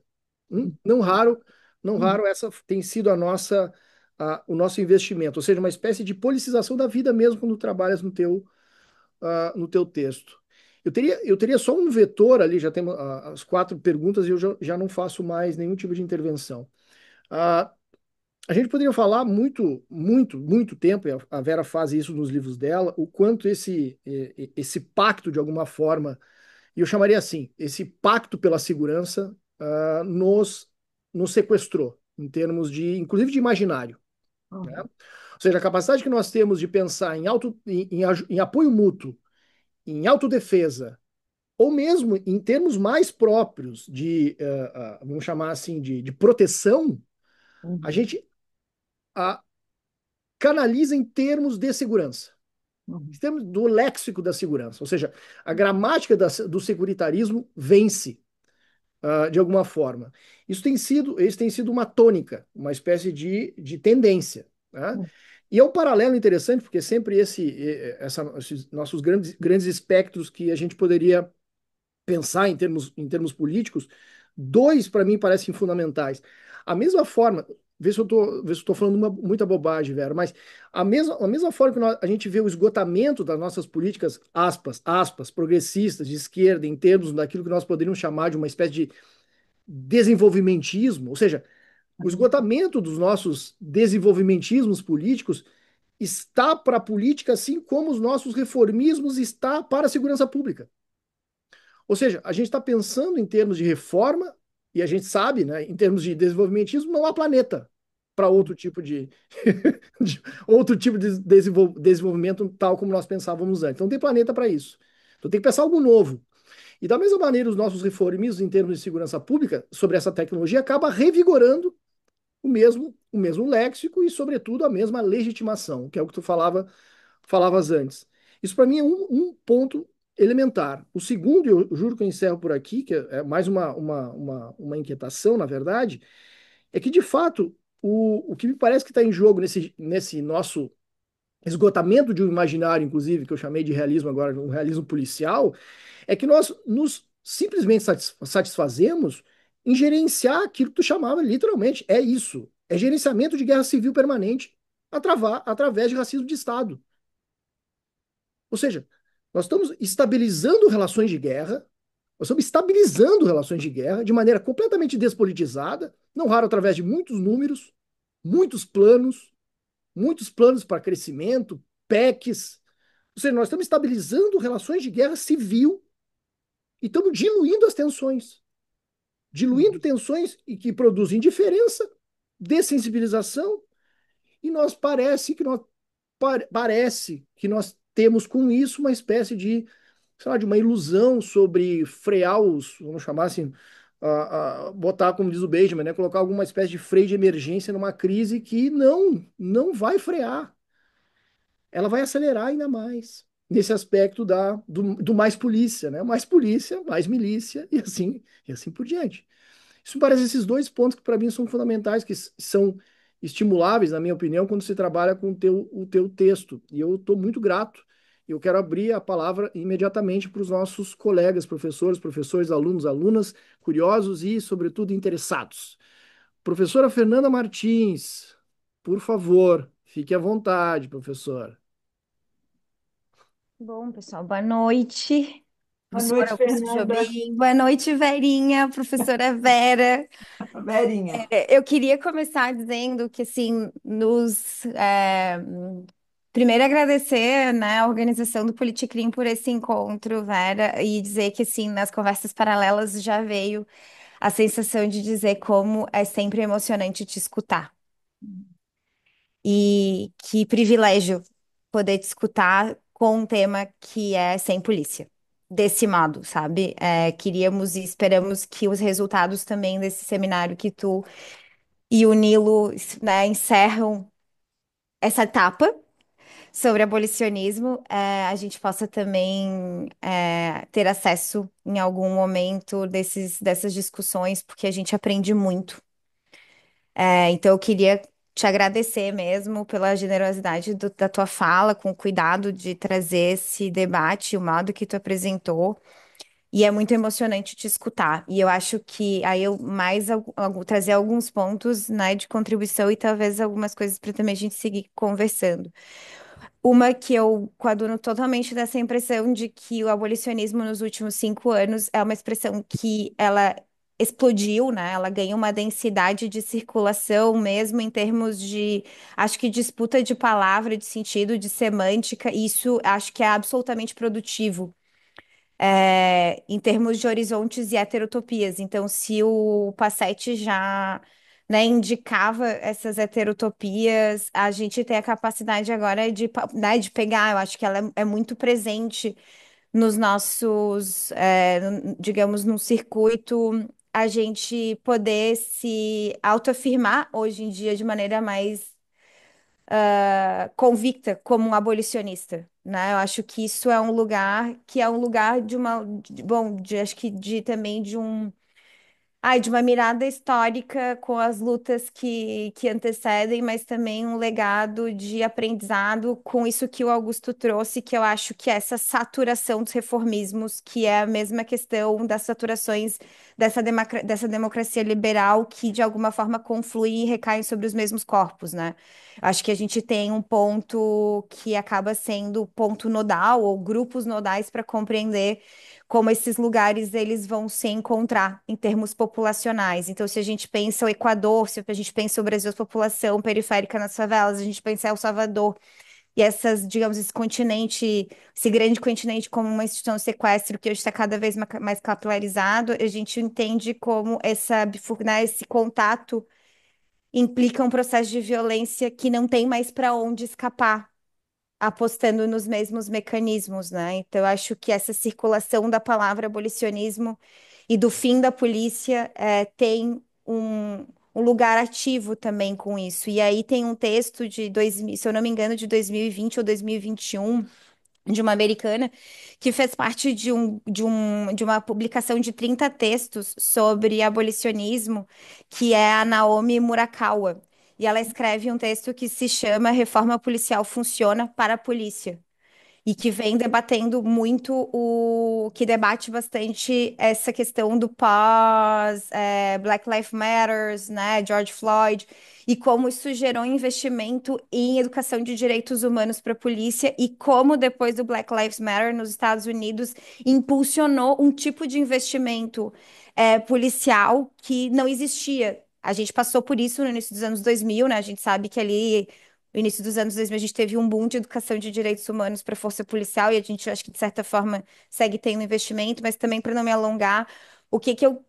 Não raro, não raro essa tem sido o nosso investimento, ou seja, uma espécie de policização da vida mesmo quando trabalhas no teu texto. Eu teria só um vetor ali, já temos as 4 perguntas e eu já não faço mais nenhum tipo de intervenção. Ah, a gente poderia falar muito, muito, muito tempo, e a Vera faz isso nos livros dela, o quanto esse pacto, de alguma forma, e eu chamaria assim, esse pacto pela segurança nos sequestrou, em termos de, inclusive de imaginário, né? Uhum. Ou seja, a capacidade que nós temos de pensar em apoio mútuo, em autodefesa, ou mesmo em termos mais próprios vamos chamar assim, de proteção, a Uhum. gente ah, canaliza em termos de segurança, em Uhum. termos do léxico da segurança. Ou seja, a gramática do securitarismo vence, de alguma forma. Isso tem sido uma tônica, uma espécie de tendência, né? Uhum. E é um paralelo interessante, porque sempre esses nossos grandes espectros que a gente poderia pensar em termos políticos, dois para mim parecem fundamentais. A mesma forma, vê se eu tô falando muita bobagem, Vera, mas a mesma forma que a gente vê o esgotamento das nossas políticas, aspas, aspas, progressistas, de esquerda, em termos daquilo que nós poderíamos chamar de uma espécie de desenvolvimentismo, ou seja, o esgotamento dos nossos desenvolvimentismos políticos está para a política, assim como os nossos reformismos está para a segurança pública. Ou seja, a gente está pensando em termos de reforma e a gente sabe, né, em termos de desenvolvimentismo, não há planeta para outro tipo de desenvolvimento tal como nós pensávamos antes. Não tem planeta para isso. Então tem que pensar algo novo. E da mesma maneira, os nossos reformismos em termos de segurança pública sobre essa tecnologia acaba revigorando o mesmo léxico e, sobretudo, a mesma legitimação, que é o que tu falavas antes. Isso para mim é um ponto elementar. O segundo, eu juro que eu encerro por aqui, que é mais uma inquietação, na verdade, é que, de fato, o que me parece que está em jogo nesse nosso esgotamento de um imaginário, inclusive, que eu chamei de realismo agora, um realismo policial, é que nós nos simplesmente satisfazemos em gerenciar aquilo que tu chamava literalmente, é isso, é gerenciamento de guerra civil permanente através de racismo de Estado. Ou seja, nós estamos estabilizando relações de guerra, nós estamos estabilizando relações de guerra de maneira completamente despolitizada, não raro através de muitos números, muitos muitos planos para crescimento, PECs. Ou seja, nós estamos estabilizando relações de guerra civil e estamos diluindo as tensões. Diluindo tensões e que produzem indiferença, dessensibilização, e parece que nós temos com isso uma espécie de, sei lá, de uma ilusão sobre frear vamos chamar assim, botar, como diz o Benjamin, né, colocar alguma espécie de freio de emergência numa crise que não vai frear. Ela vai acelerar ainda mais nesse aspecto do mais polícia, né? Mais polícia, mais milícia e assim por diante. Isso me parece esses dois pontos que para mim são fundamentais, que são estimuláveis, na minha opinião, quando se trabalha com o teu texto. E eu estou muito grato. Eu quero abrir a palavra imediatamente para os nossos colegas, professores, alunos, alunas, curiosos e, sobretudo, interessados. Professora Fernanda Martins, por favor, fique à vontade, professora. Bom, pessoal, boa noite. Boa Professora noite, Augusto Fernanda. Jobim. Boa noite, Verinha, professora Vera. Verinha. Eu queria começar dizendo que, assim, primeiro agradecer, né, a organização do Politicrim por esse encontro, Vera, e dizer que, assim, nas conversas paralelas já veio a sensação de dizer como é sempre emocionante te escutar. E que privilégio poder te escutar com um tema que é sem polícia. desse modo, sabe? Queríamos e esperamos que os resultados também desse seminário que tu e o Nilo, né, encerram essa etapa sobre abolicionismo, a gente possa também ter acesso em algum momento dessas discussões, porque a gente aprende muito. Então, eu queria te agradecer mesmo pela generosidade da tua fala, com o cuidado de trazer esse debate, o modo que tu apresentou. E é muito emocionante te escutar. E eu acho que aí eu mais trazer alguns pontos, né, de contribuição e talvez algumas coisas para também a gente seguir conversando. Uma que eu coaduno totalmente dessa impressão de que o abolicionismo nos últimos 5 anos é uma expressão que ela explodiu, né? Ela ganha uma densidade de circulação mesmo em termos de, acho que disputa de palavra, de sentido, de semântica. E isso acho que é absolutamente produtivo em termos de horizontes e heterotopias. Então, se o Passetti já, né, indicava essas heterotopias, a gente tem a capacidade agora né, de pegar, eu acho que ela é muito presente nos nossos, digamos, num circuito, a gente poder se autoafirmar hoje em dia de maneira mais convicta como um abolicionista, né? Eu acho que isso é um lugar que é um lugar de uma, bom, acho que de também de um de uma mirada histórica com as lutas que antecedem, mas também um legado de aprendizado com isso que o Augusto trouxe, que eu acho que é essa saturação dos reformismos, que é a mesma questão das saturações dessa democracia liberal que, de alguma forma, confluem e recaem sobre os mesmos corpos, né? Acho que a gente tem um ponto que acaba sendo ponto nodal ou grupos nodais para compreender como esses lugares eles vão se encontrar em termos populacionais. Então, se a gente pensa o Equador, se a gente pensa o Brasil, a população periférica nas favelas, a gente pensa El Salvador e essas, digamos, esse continente, esse grande continente como uma instituição de sequestro que hoje está cada vez mais capilarizado, a gente entende como né, esse contato implica um processo de violência que não tem mais para onde escapar apostando nos mesmos mecanismos, né? Então, eu acho que essa circulação da palavra abolicionismo e do fim da polícia tem um lugar ativo também com isso. E aí tem um texto de 2000, se eu não me engano, de 2020 ou 2021 de uma americana, que fez parte de uma publicação de 30 textos sobre abolicionismo, que é a Naomi Murakawa. E ela escreve um texto que se chama Reforma Policial Funciona para a Polícia e que vem debatendo muito que debate bastante essa questão do pós, Black Lives Matters, né, George Floyd, e como isso gerou investimento em educação de direitos humanos para a polícia e como depois do Black Lives Matter nos Estados Unidos impulsionou um tipo de investimento policial que não existia. A gente passou por isso no início dos anos 2000, né? A gente sabe que ali no início dos anos 2000, a gente teve um boom de educação de direitos humanos para a força policial e a gente, acho que, de certa forma, segue tendo investimento, mas também para não me alongar, o que que eu,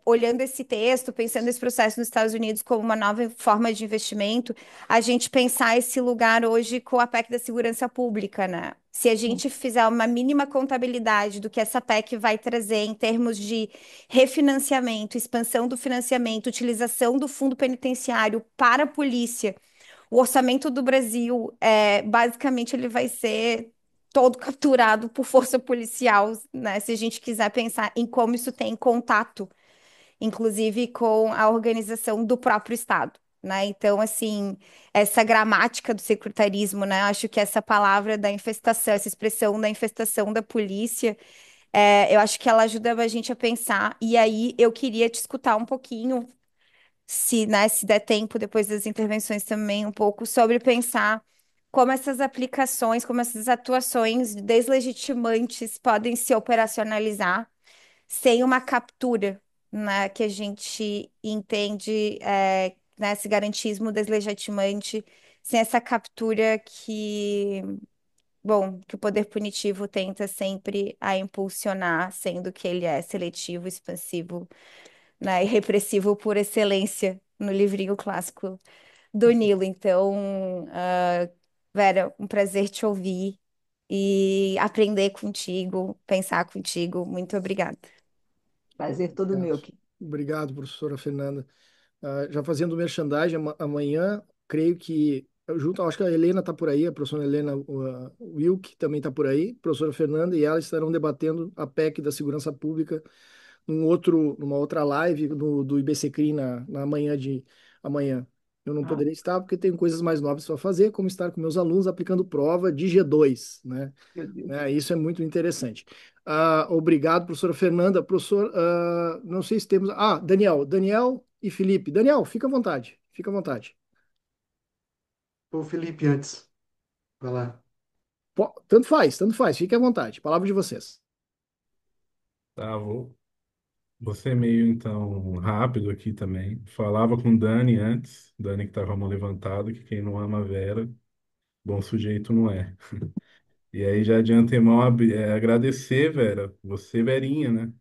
olhando esse texto, pensando esse processo nos Estados Unidos como uma nova forma de investimento, a gente pensar esse lugar hoje com a PEC da segurança pública, né? Se a gente fizer uma mínima contabilidade do que essa PEC vai trazer em termos de refinanciamento, expansão do financiamento, utilização do fundo penitenciário para a polícia, o orçamento do Brasil, basicamente, ele vai ser todo capturado por força policial, né? Se a gente quiser pensar em como isso tem contato, inclusive com a organização do próprio Estado, né? Então, assim, essa gramática do securitarismo, né? Acho que essa palavra da infestação, essa expressão da infestação da polícia, eu acho que ela ajuda a gente a pensar. E aí, eu queria te escutar um pouquinho se, né, se der tempo depois das intervenções também, um pouco sobre pensar como essas aplicações, como essas atuações deslegitimantes podem se operacionalizar sem uma captura, né, que a gente entende, né, esse garantismo deslegitimante, sem essa captura que, bom, que o poder punitivo tenta sempre a impulsionar, sendo que ele é seletivo, expansivo, né, e repressivo por excelência no livrinho clássico do Nilo. Então, Vera, um prazer te ouvir. e aprender contigo, pensar contigo. Muito obrigada. Prazer todo Obrigado, meu. obrigado, professora Fernanda. Já fazendo merchandising, amanhã, creio que, acho que a Helena está por aí, a professora Helena Wilk também está por aí, a professora Fernanda, e ela estarão debatendo a PEC da segurança pública numa outra live do IBCCRI na manhã de amanhã. Eu não Ah, poderia estar porque tenho coisas mais novas para fazer, como estar com meus alunos aplicando prova de G2, né? meu Deus. Isso é muito interessante. Obrigado, professora Fernanda. Professor, não sei se temos. Daniel e Felipe. Daniel, fica à vontade. Fica à vontade. O Felipe antes. Vai lá. Tanto faz, tanto faz. Fique à vontade. Palavra de vocês. Tá, vou ser meio então rápido aqui também. Falava com Dani antes, Dani que estava com a mão levantada, que quem não ama a Vera, bom sujeito não é. E aí já de antemão agradecer, Vera, você, Verinha, né?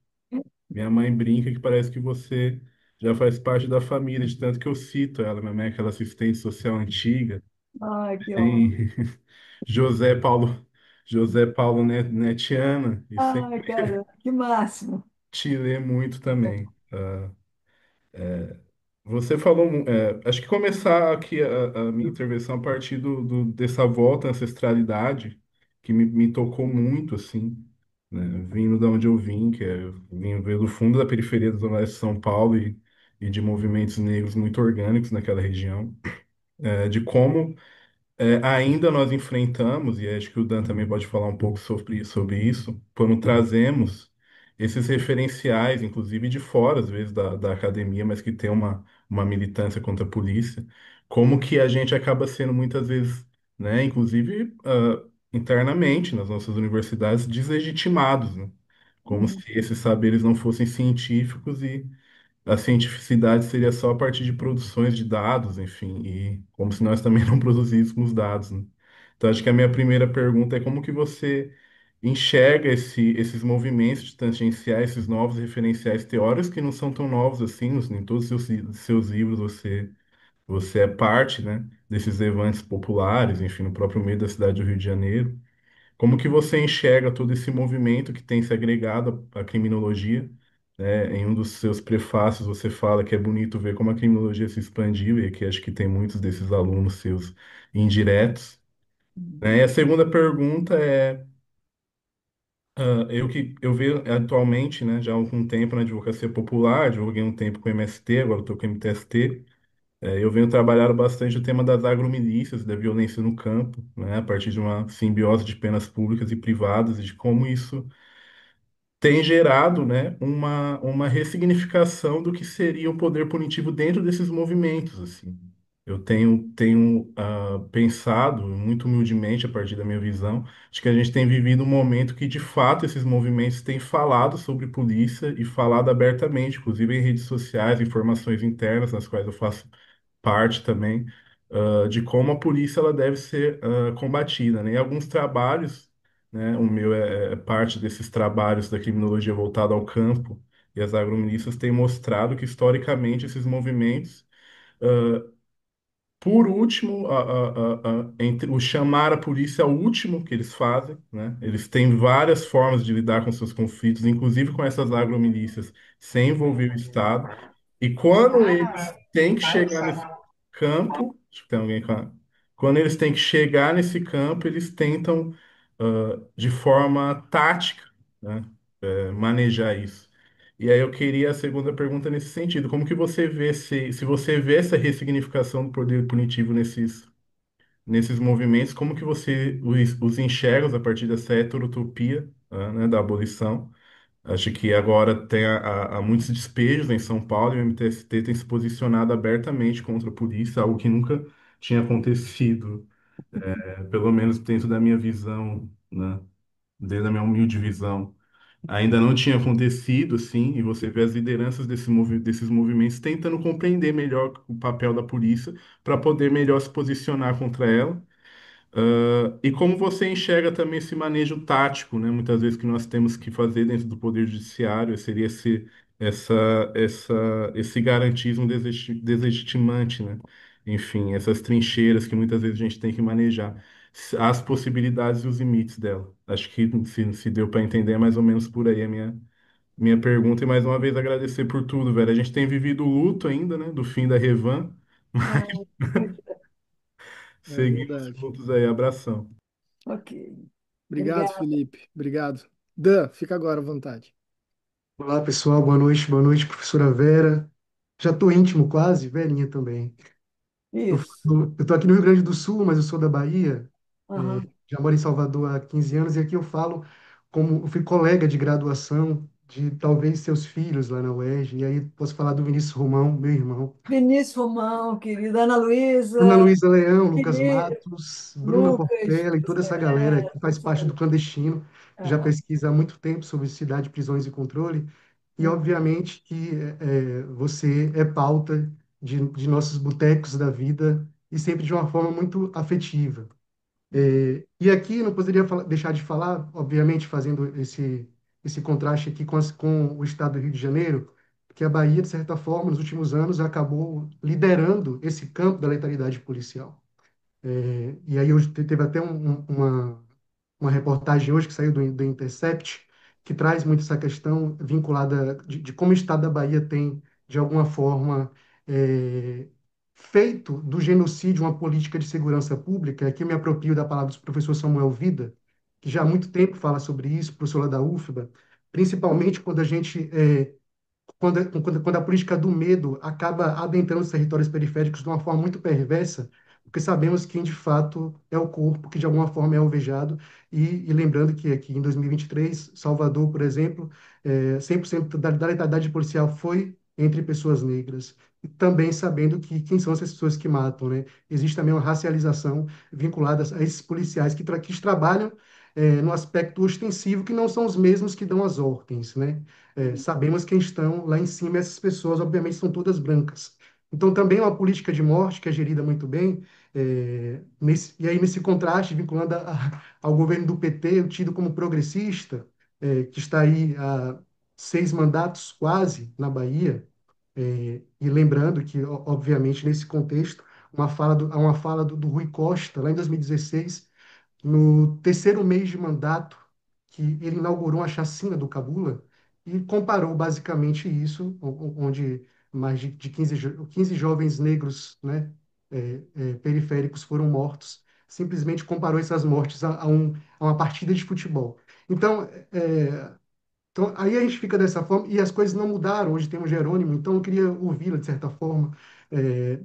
Minha mãe brinca que parece que você já faz parte da família, de tanto que eu cito ela, minha mãe é aquela assistente social antiga, Ai, que honra. tem José Paulo, José Paulo Netiana, e Ai, sempre cara, que máximo. te lê muito também. Você falou, acho que começar aqui a minha intervenção a partir dessa volta à ancestralidade, que me tocou muito, assim, né? Vindo da onde eu vim, que é, eu vim veio do fundo da periferia da Zona Leste de São Paulo e de movimentos negros muito orgânicos naquela região, de como ainda nós enfrentamos, e acho que o Dan também pode falar um pouco sobre isso, quando trazemos esses referenciais, inclusive de fora, às vezes, da academia, mas que tem uma militância contra a polícia, como que a gente acaba sendo muitas vezes, né, inclusive internamente nas nossas universidades, deslegitimados, né? Como Uhum. se esses saberes não fossem científicos a cientificidade seria só a partir de produções de dados, enfim, e como se nós também não produzíssemos dados, né? Então, acho que a minha primeira pergunta é como que você enxerga esses movimentos tangenciais, esses novos referenciais teóricos que não são tão novos assim, em todos os seus livros você é parte, né, desses levantes populares, enfim, no próprio meio da cidade do Rio de Janeiro. Como que você enxerga todo esse movimento que tem se agregado à criminologia? Né? Em um dos seus prefácios você fala que é bonito ver como a criminologia se expandiu e aqui acho que tem muitos desses alunos seus indiretos. Né? E a segunda pergunta é, eu vejo atualmente, né, já há algum tempo na advocacia popular, divulguei um tempo com o MST, agora estou com o MTST. Eu venho trabalhando bastante o tema das agromilícias, da violência no campo, né, a partir de uma simbiose de penas públicas e privadas e de como isso tem gerado, né, uma ressignificação do que seria o poder punitivo dentro desses movimentos, assim. Eu tenho pensado, muito humildemente, a partir da minha visão, de que a gente tem vivido um momento que, de fato, esses movimentos têm falado sobre polícia e falado abertamente, inclusive em redes sociais, informações internas, nas quais eu faço parte também, de como a polícia ela deve ser combatida, né? E alguns trabalhos, né? O meu é parte desses trabalhos da criminologia voltada ao campo e as agromilícias têm mostrado que historicamente esses movimentos, por último, entre o chamar a polícia é o último que eles fazem, né? Eles têm várias formas de lidar com seus conflitos, inclusive com essas agromilícias, sem envolver o Estado. E quando eles têm que chegar nesse campo, acho que tem alguém quando eles têm que chegar nesse campo, eles tentam, de forma tática, né, manejar isso. E aí eu queria a segunda pergunta nesse sentido. Como que você vê se você vê essa ressignificação do poder punitivo nesses movimentos, como que você os enxerga a partir dessa heterotopia, né, da abolição? Acho que agora há muitos despejos em São Paulo e o MTST tem se posicionado abertamente contra a polícia, algo que nunca tinha acontecido, pelo menos dentro da minha visão, né? Desde a minha humilde visão. Ainda não tinha acontecido, assim, e você vê as lideranças desses movimentos tentando compreender melhor o papel da polícia para poder melhor se posicionar contra ela. E como você enxerga também esse manejo tático, né? Muitas vezes que nós temos que fazer dentro do Poder Judiciário seria esse garantismo deslegitimante, né? Enfim, essas trincheiras que muitas vezes a gente tem que manejar. as possibilidades e os limites dela. Acho que se deu para entender é mais ou menos por aí a minha pergunta. E mais uma vez agradecer por tudo, velho. A gente tem vivido o luto ainda, né, do fim da Revan, mas Ah, É seguimos verdade. juntos aí. Abração. ok. Obrigado, Obrigada. Felipe. Obrigado. Dan, fica agora à vontade. Olá, pessoal. Boa noite, professora Vera. Já estou íntimo quase, velhinha também. Isso. Eu estou aqui no Rio Grande do Sul, mas eu sou da Bahia. Aham. Já moro em Salvador há 15 anos e aqui eu falo como eu fui colega de graduação de talvez seus filhos lá na UERJ. E aí posso falar do Vinícius Romão, meu irmão. Vinícius Romão, querida Ana Ana Luísa, Luísa Leão, Lucas Felipe, Matos, Bruna Lucas, Portela e toda essa galera que faz parte do clandestino, que já é, pesquisa há muito tempo sobre cidade, prisões e controle. E, uhum, obviamente, que você é pauta de nossos botecos da vida e sempre de uma forma muito afetiva. E aqui não poderia deixar de falar, obviamente, fazendo esse contraste aqui com o estado do Rio de Janeiro, que a Bahia, de certa forma, nos últimos anos, acabou liderando esse campo da letalidade policial. E aí hoje teve até uma reportagem hoje que saiu do Intercept, que traz muito essa questão vinculada de como o Estado da Bahia tem, de alguma forma, é, feito do genocídio uma política de segurança pública. Aqui eu me aproprio da palavra do professor Samuel Vida, que já há muito tempo fala sobre isso, professor lá da UFBA, principalmente quando a gente quando a política do medo acaba adentrando os territórios periféricos de uma forma muito perversa, porque sabemos quem de fato é o corpo que de alguma forma é alvejado, e lembrando que aqui em 2023, Salvador, por exemplo, 100% da letalidade policial foi entre pessoas negras, e também sabendo que quem são essas pessoas que matam, né? Existe também uma racialização vinculada a esses policiais que trabalham no aspecto ostensivo, que não são os mesmos que dão as ordens, né? Sabemos quem estão lá em cima, essas pessoas, obviamente, são todas brancas. Então, também é uma política de morte que é gerida muito bem, e aí nesse contraste, vinculando ao governo do PT, o tido como progressista, que está aí há 6 mandatos quase na Bahia, e lembrando que, obviamente, nesse contexto, há uma fala do Rui Costa, lá em 2016, no terceiro mês de mandato, que ele inaugurou a chacina do Cabula e comparou basicamente isso, onde mais de 15 jovens negros, né, periféricos foram mortos, simplesmente comparou essas mortes a uma partida de futebol. Então, aí a gente fica dessa forma, e as coisas não mudaram. Hoje tem o Jerônimo, então eu queria ouvi-la, de certa forma,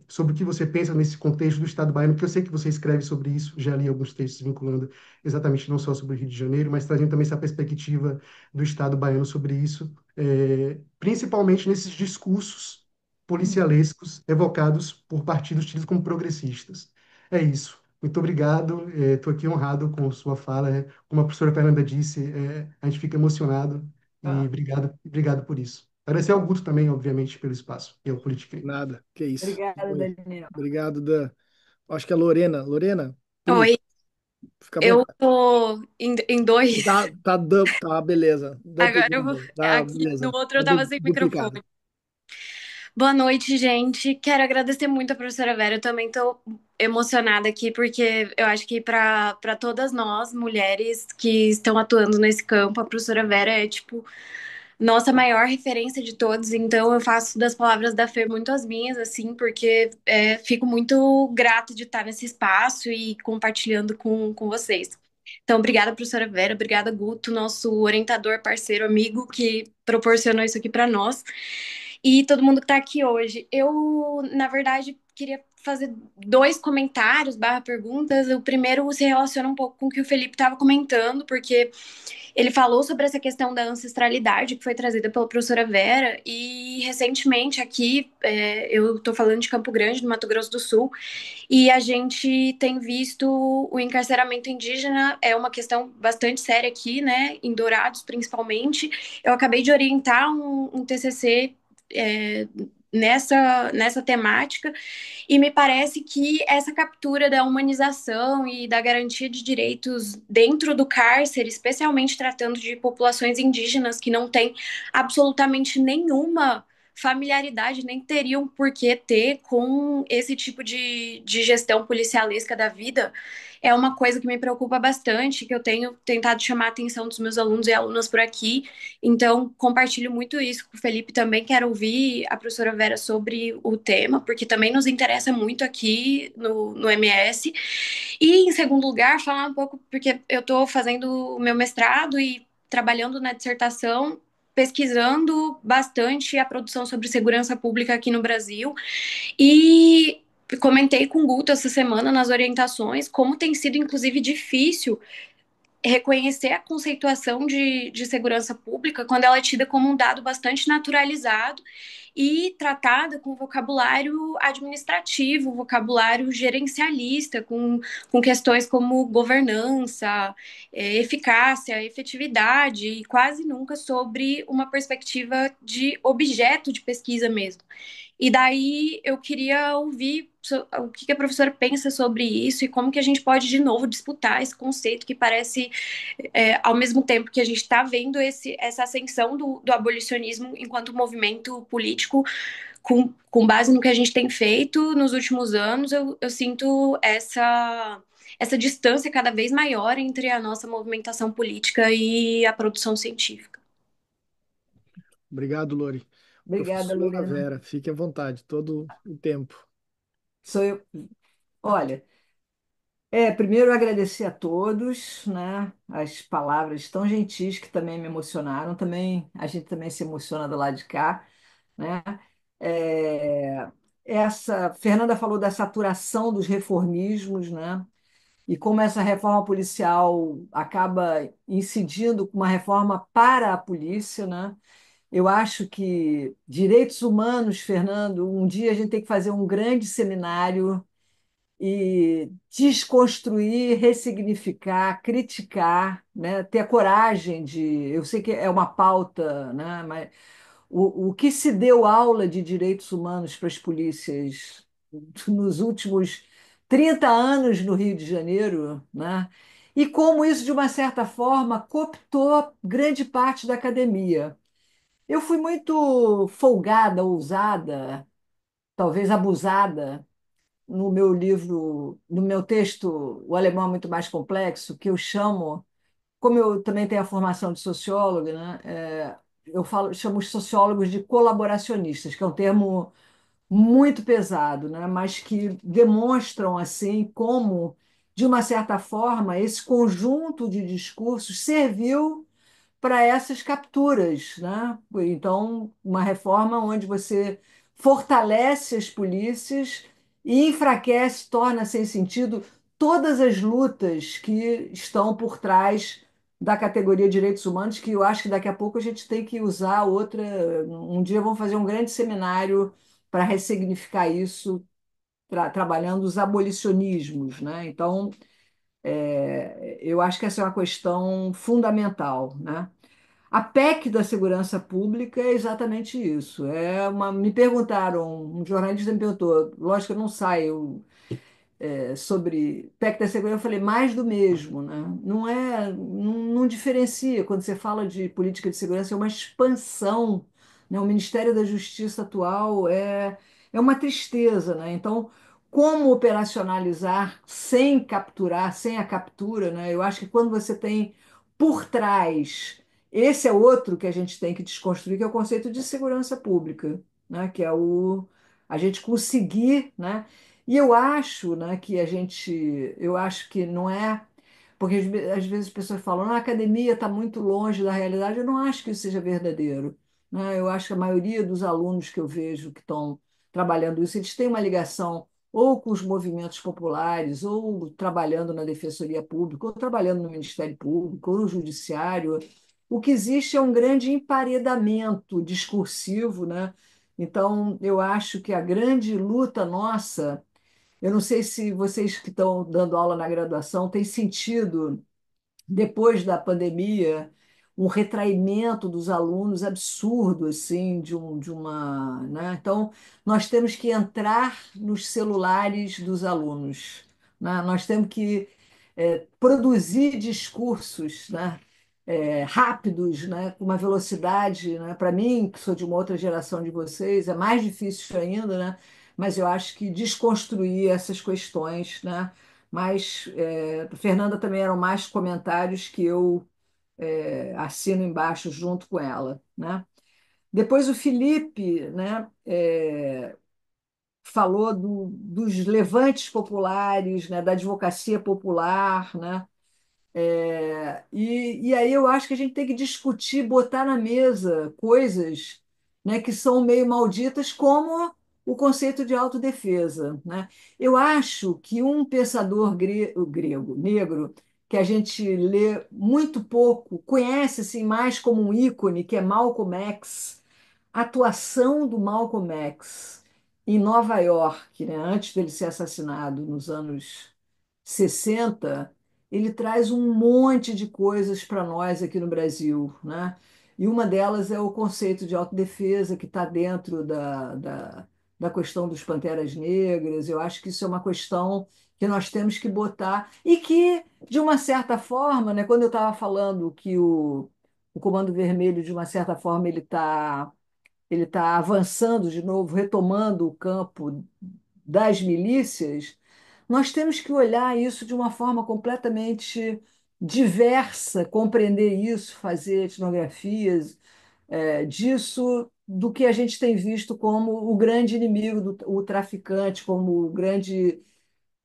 sobre o que você pensa nesse contexto do Estado baiano, porque eu sei que você escreve sobre isso, já li alguns textos vinculando exatamente não só sobre o Rio de Janeiro, mas trazendo também essa perspectiva do Estado baiano sobre isso, principalmente nesses discursos policialescos evocados por partidos tidos como progressistas. É isso. Muito obrigado. Estou aqui honrado com sua fala. Como a professora Fernanda disse, a gente fica emocionado e tá. obrigado por isso. Agradecer ao Guto também, obviamente, pelo espaço e ao Politicamente. Nada, que isso. Obrigada, Oi. Daniel. Obrigado, Dan. Acho que é Lorena. Lorena, tu, Oi, fica à eu vontade. tô em dois. Tá, beleza. Dan Agora pegou eu a vou. mão. Tá, Aqui no beleza. outro Tá eu tava sem duplicado. microfone. Boa noite, gente. Quero agradecer muito a professora Vera. Eu também tô emocionada aqui, porque eu acho que para todas nós, mulheres que estão atuando nesse campo, a professora Vera é, tipo, nossa maior referência de todos. Então, eu faço das palavras da Fer muito as minhas, assim, porque fico muito grata de estar nesse espaço e compartilhando com vocês. Então, obrigada, professora Vera, obrigada, Guto, nosso orientador, parceiro, amigo, que proporcionou isso aqui para nós. E todo mundo que está aqui hoje. Eu, na verdade, queria fazer dois comentários barra perguntas. O primeiro se relaciona um pouco com o que o Felipe estava comentando, porque ele falou sobre essa questão da ancestralidade que foi trazida pela professora Vera, e recentemente aqui, eu estou falando de Campo Grande, no Mato Grosso do Sul, e a gente tem visto o encarceramento indígena é uma questão bastante séria aqui, né, em Dourados principalmente. Eu acabei de orientar um TCC nessa temática, e me parece que essa captura da humanização e da garantia de direitos dentro do cárcere, especialmente tratando de populações indígenas que não têm absolutamente nenhuma familiaridade, nem teriam por que ter com esse tipo de gestão policialesca da vida, é uma coisa que me preocupa bastante, que eu tenho tentado chamar a atenção dos meus alunos e alunas por aqui. Então, compartilho muito isso com o Felipe também. Quero ouvir a professora Vera sobre o tema, porque também nos interessa muito aqui no MS. E, em segundo lugar, falar um pouco, porque eu estou fazendo o meu mestrado e trabalhando na dissertação, pesquisando bastante a produção sobre segurança pública aqui no Brasil. E comentei com o Guto essa semana nas orientações como tem sido, inclusive, difícil reconhecer a conceituação de segurança pública quando ela é tida como um dado bastante naturalizado e tratada com vocabulário administrativo, vocabulário gerencialista, com questões como governança, eficácia, efetividade, e quase nunca sobre uma perspectiva de objeto de pesquisa mesmo. E daí eu queria ouvir o que a professora pensa sobre isso e como que a gente pode, de novo, disputar esse conceito que parece, ao mesmo tempo que a gente está vendo essa ascensão do abolicionismo enquanto movimento político, com base no que a gente tem feito nos últimos anos, eu sinto essa distância cada vez maior entre a nossa movimentação política e a produção científica. Obrigado, Lori. Obrigada, Professora Lorena. Vera, fique à vontade todo o tempo. Sou eu. Olha, primeiro agradecer a todos, né, as palavras tão gentis que também me emocionaram. Também a gente também se emociona do lado de cá, né? É, essa Fernanda falou da saturação dos reformismos, né? E como essa reforma policial acaba incidindo com uma reforma para a polícia, né? Eu acho que direitos humanos, Fernando, um dia a gente tem que fazer um grande seminário e desconstruir, ressignificar, criticar, né? Ter a coragem de. Eu sei que é uma pauta, né? Mas o que se deu aula de direitos humanos para as polícias nos últimos 30 anos no Rio de Janeiro, né? E como isso, de uma certa forma, cooptou grande parte da academia. Eu fui muito folgada, ousada, talvez abusada no meu livro, no meu texto, O Alemão é Muito Mais Complexo, que eu chamo, como eu também tenho a formação de socióloga, né, chamo os sociólogos de colaboracionistas, que é um termo muito pesado, né, mas que demonstram assim como, de uma certa forma, esse conjunto de discursos serviu para essas capturas, né? Então, uma reforma onde você fortalece as polícias e enfraquece, torna sem sentido todas as lutas que estão por trás da categoria de direitos humanos, que eu acho que daqui a pouco a gente tem que usar outra. Um dia vamos fazer um grande seminário para ressignificar isso, trabalhando os abolicionismos, né? Então, eu acho que essa é uma questão fundamental, né? A PEC da segurança pública é exatamente isso. Me perguntaram, um jornalista me perguntou, lógico que eu não saio sobre PEC da segurança, eu falei mais do mesmo, né? Não diferencia quando você fala de política de segurança, é uma expansão, né? O Ministério da Justiça atual é uma tristeza, né? Então, como operacionalizar sem capturar, sem a captura, né? Eu acho que quando você tem por trás, esse é outro que a gente tem que desconstruir, que é o conceito de segurança pública, né? Que é a gente conseguir, né? E eu acho, né, eu acho que não é, porque às vezes as pessoas falam, "Ah, a academia está muito longe da realidade." Eu não acho que isso seja verdadeiro, né? Eu acho que a maioria dos alunos que eu vejo que estão trabalhando isso, eles têm uma ligação ou com os movimentos populares, ou trabalhando na Defensoria Pública, ou trabalhando no Ministério Público, ou no Judiciário. O que existe é um grande emparedamento discursivo, né? Então, eu acho que a grande luta nossa, eu não sei se vocês que estão dando aula na graduação têm sentido, depois da pandemia, um retraimento dos alunos absurdo, assim, de uma, né? Então, nós temos que entrar nos celulares dos alunos, né? Nós temos que produzir discursos, né? rápidos, né, com uma velocidade, né, para mim, que sou de uma outra geração de vocês, é mais difícil ainda, né, mas eu acho que desconstruir essas questões, né, mas Fernanda também eram mais comentários que eu assino embaixo junto com ela, né. Depois o Felipe, né, falou dos levantes populares, né, da advocacia popular, né, e aí eu acho que a gente tem que discutir, botar na mesa coisas, né, que são meio malditas, como o conceito de autodefesa, né? Eu acho que um pensador grego, negro, que a gente lê muito pouco, conhece assim, mais como um ícone, que é Malcolm X, a atuação do Malcolm X em Nova York, né, antes dele ser assassinado nos anos 60, ele traz um monte de coisas para nós aqui no Brasil, né? E uma delas é o conceito de autodefesa, que está dentro da questão dos Panteras Negras. Eu acho que isso é uma questão que nós temos que botar, e que, de uma certa forma, né, quando eu estava falando que o Comando Vermelho, de uma certa forma, ele tá avançando de novo, retomando o campo das milícias, nós temos que olhar isso de uma forma completamente diversa, compreender isso, fazer etnografias disso, do que a gente tem visto como o grande inimigo, o traficante, como o grande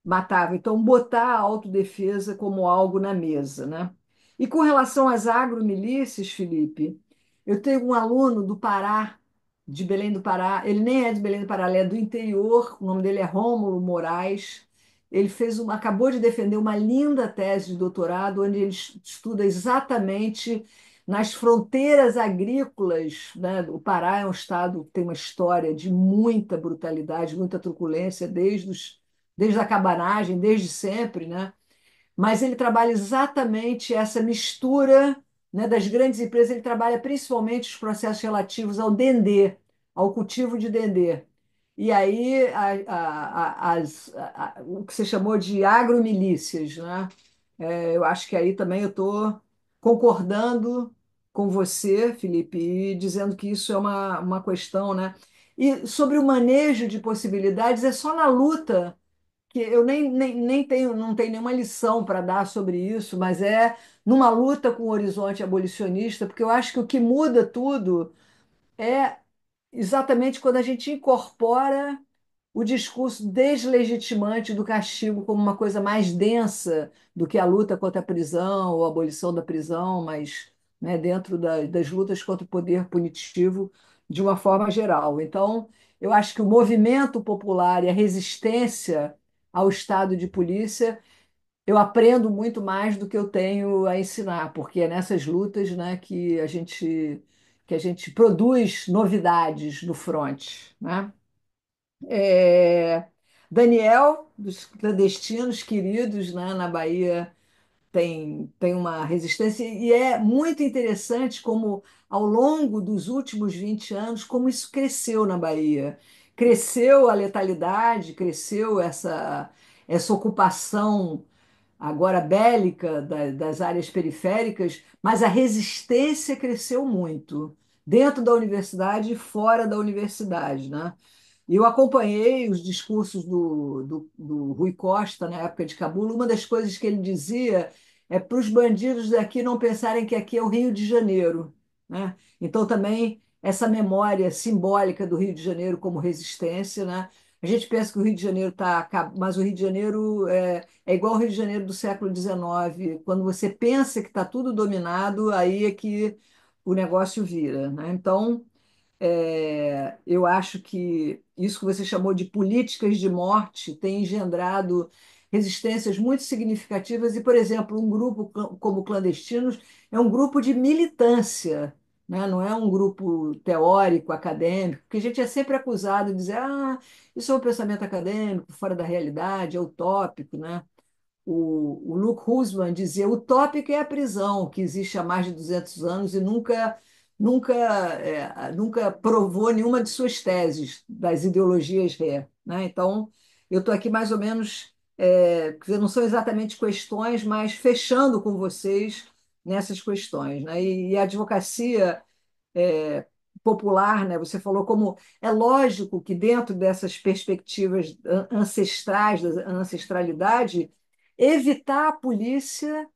matava. Então, botar a autodefesa como algo na mesa, né? E com relação às agromilícias, Felipe, eu tenho um aluno do Pará, de Belém do Pará, ele nem é de Belém do Pará, ele é do interior, o nome dele é Rômulo Moraes. Ele acabou de defender uma linda tese de doutorado, onde ele estuda exatamente nas fronteiras agrícolas, né? O Pará é um estado que tem uma história de muita brutalidade, muita truculência, desde a cabanagem, desde sempre, né? Mas ele trabalha exatamente essa mistura, né, das grandes empresas, ele trabalha principalmente os processos relativos ao dendê, ao cultivo de dendê. E aí o que você chamou de agromilícias, né? Eu acho que aí também eu estou concordando com você, Felipe, e dizendo que isso é uma questão, né? E sobre o manejo de possibilidades, é só na luta, que eu nem tenho, não tenho nenhuma lição para dar sobre isso, mas é numa luta com o horizonte abolicionista, porque eu acho que o que muda tudo é exatamente quando a gente incorpora o discurso deslegitimante do castigo como uma coisa mais densa do que a luta contra a prisão ou a abolição da prisão, mas, né, dentro das lutas contra o poder punitivo de uma forma geral. Então, eu acho que o movimento popular e a resistência ao estado de polícia, eu aprendo muito mais do que eu tenho a ensinar, porque é nessas lutas, né, que a gente produz novidades no front, né? É, Daniel, dos clandestinos queridos, né, na Bahia, tem uma resistência, e é muito interessante como, ao longo dos últimos 20 anos, como isso cresceu na Bahia. Cresceu a letalidade, cresceu essa ocupação agora bélica das áreas periféricas, mas a resistência cresceu muito, dentro da universidade e fora da universidade, né? E eu acompanhei os discursos do Rui Costa na época de Cabula. Uma das coisas que ele dizia é para os bandidos daqui não pensarem que aqui é o Rio de Janeiro, né? Então, também essa memória simbólica do Rio de Janeiro como resistência, né? A gente pensa que o Rio de Janeiro está. Mas o Rio de Janeiro é igual ao Rio de Janeiro do século XIX. Quando você pensa que está tudo dominado, aí é que o negócio vira, né? Então, eu acho que isso que você chamou de políticas de morte tem engendrado resistências muito significativas. E, por exemplo, um grupo como Clandestinos é um grupo de militância, né? Não é um grupo teórico, acadêmico, porque a gente é sempre acusado de dizer: isso é um pensamento acadêmico, fora da realidade, é utópico, né? O Luke Husman dizia: o tópico é a prisão, que existe há mais de 200 anos e nunca, nunca provou nenhuma de suas teses das ideologias ré, né? Então, eu estou aqui mais ou menos, quer dizer, não são exatamente questões, mas fechando com vocês nessas questões, né? E a advocacia é, popular, né? Você falou como é lógico que dentro dessas perspectivas ancestrais, da ancestralidade, evitar a polícia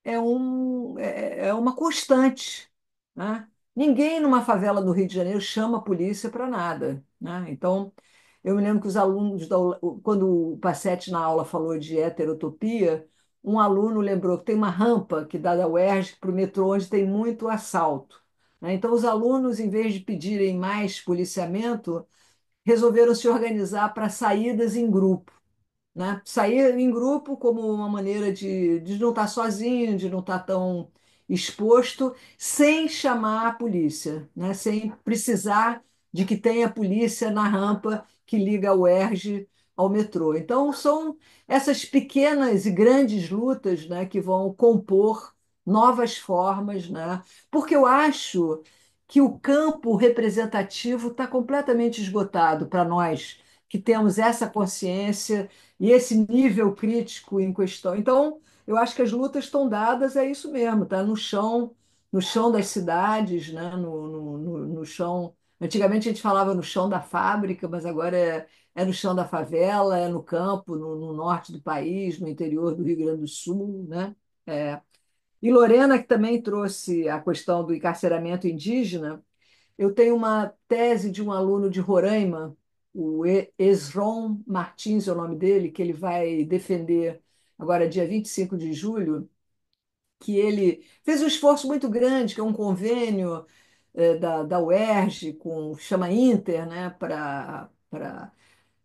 é uma constante, né? Ninguém numa favela do Rio de Janeiro chama a polícia para nada, né? Então, eu me lembro que os alunos, quando o Passetti na aula falou de heterotopia, um aluno lembrou que tem uma rampa que dá da UERJ para o metrô onde tem muito assalto, né? Então, os alunos, em vez de pedirem mais policiamento, resolveram se organizar para saídas em grupo, né? Sair em grupo como uma maneira de não estar sozinho, de não estar tão exposto, sem chamar a polícia, né? Sem precisar de que tenha polícia na rampa que liga o ERJ ao metrô. Então, são essas pequenas e grandes lutas, né, que vão compor novas formas, né? Porque eu acho que o campo representativo está completamente esgotado para nós que temos essa consciência e esse nível crítico em questão. Então, eu acho que as lutas estão dadas, é isso mesmo, tá no chão das cidades, né? No chão. Antigamente a gente falava no chão da fábrica, mas agora é no chão da favela, é no campo, no norte do país, no interior do Rio Grande do Sul, né? É. E Lorena, que também trouxe a questão do encarceramento indígena, eu tenho uma tese de um aluno de Roraima, o Esron Martins é o nome dele, que ele vai defender agora, dia 25 de julho, que ele fez um esforço muito grande, que é um convênio da UERJ, chama Inter, né,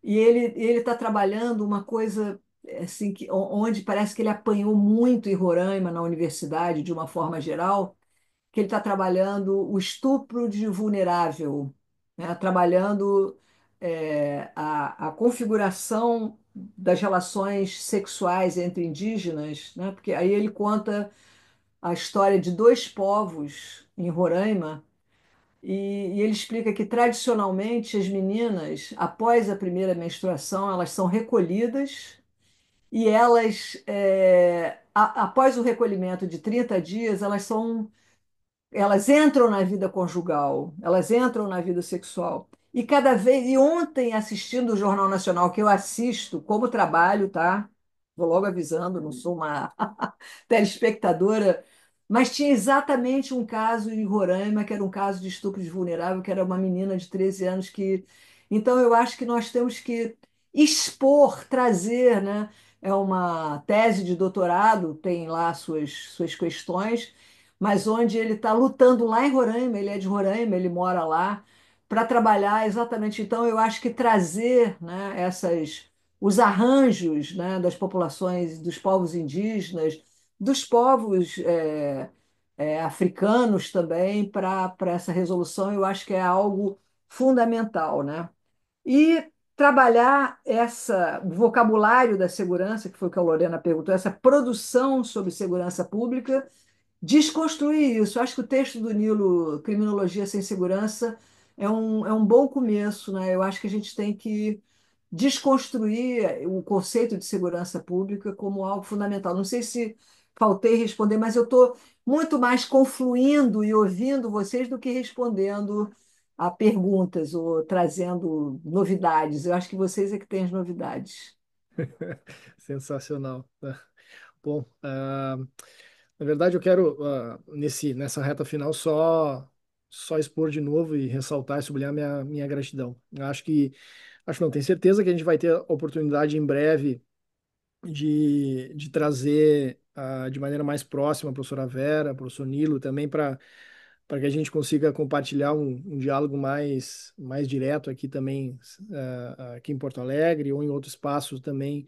e ele está trabalhando uma coisa assim, onde parece que ele apanhou muito em Roraima, na universidade, de uma forma geral, que ele está trabalhando o estupro de vulnerável, né? Trabalhando a configuração das relações sexuais entre indígenas, né? Porque aí ele conta a história de dois povos em Roraima e ele explica que tradicionalmente as meninas, após a primeira menstruação, elas são recolhidas e após o recolhimento de 30 dias, elas entram na vida conjugal, elas entram na vida sexual. E cada vez, e ontem assistindo o Jornal Nacional, que eu assisto como trabalho, tá? Vou logo avisando, não sou uma telespectadora, mas tinha exatamente um caso em Roraima, que era um caso de estupro de vulnerável, que era uma menina de 13 anos que. Então, eu acho que nós temos que expor, trazer, né? É uma tese de doutorado, tem lá suas questões, mas onde ele está lutando lá em Roraima, ele é de Roraima, ele mora lá, para trabalhar exatamente. Então, eu acho que trazer, né, os arranjos, né, das populações, dos povos indígenas, dos povos africanos também, para essa resolução, eu acho que é algo fundamental, né? E trabalhar o vocabulário da segurança, que foi o que a Lorena perguntou, essa produção sobre segurança pública, desconstruir isso. Acho que o texto do Nilo, Criminologia Sem Segurança, é um bom começo, né? Eu acho que a gente tem que desconstruir o conceito de segurança pública como algo fundamental. Não sei se faltei responder, mas eu estou muito mais confluindo e ouvindo vocês do que respondendo a perguntas ou trazendo novidades. Eu acho que vocês é que têm as novidades. Sensacional, né? Bom, na verdade eu quero, nessa reta final, só expor de novo e ressaltar e sublinhar minha gratidão. Eu acho não, tenho certeza que a gente vai ter a oportunidade em breve de trazer de maneira mais próxima a professora Vera, o professor Nilo também, para que a gente consiga compartilhar um diálogo mais direto aqui também, aqui em Porto Alegre ou em outros espaços também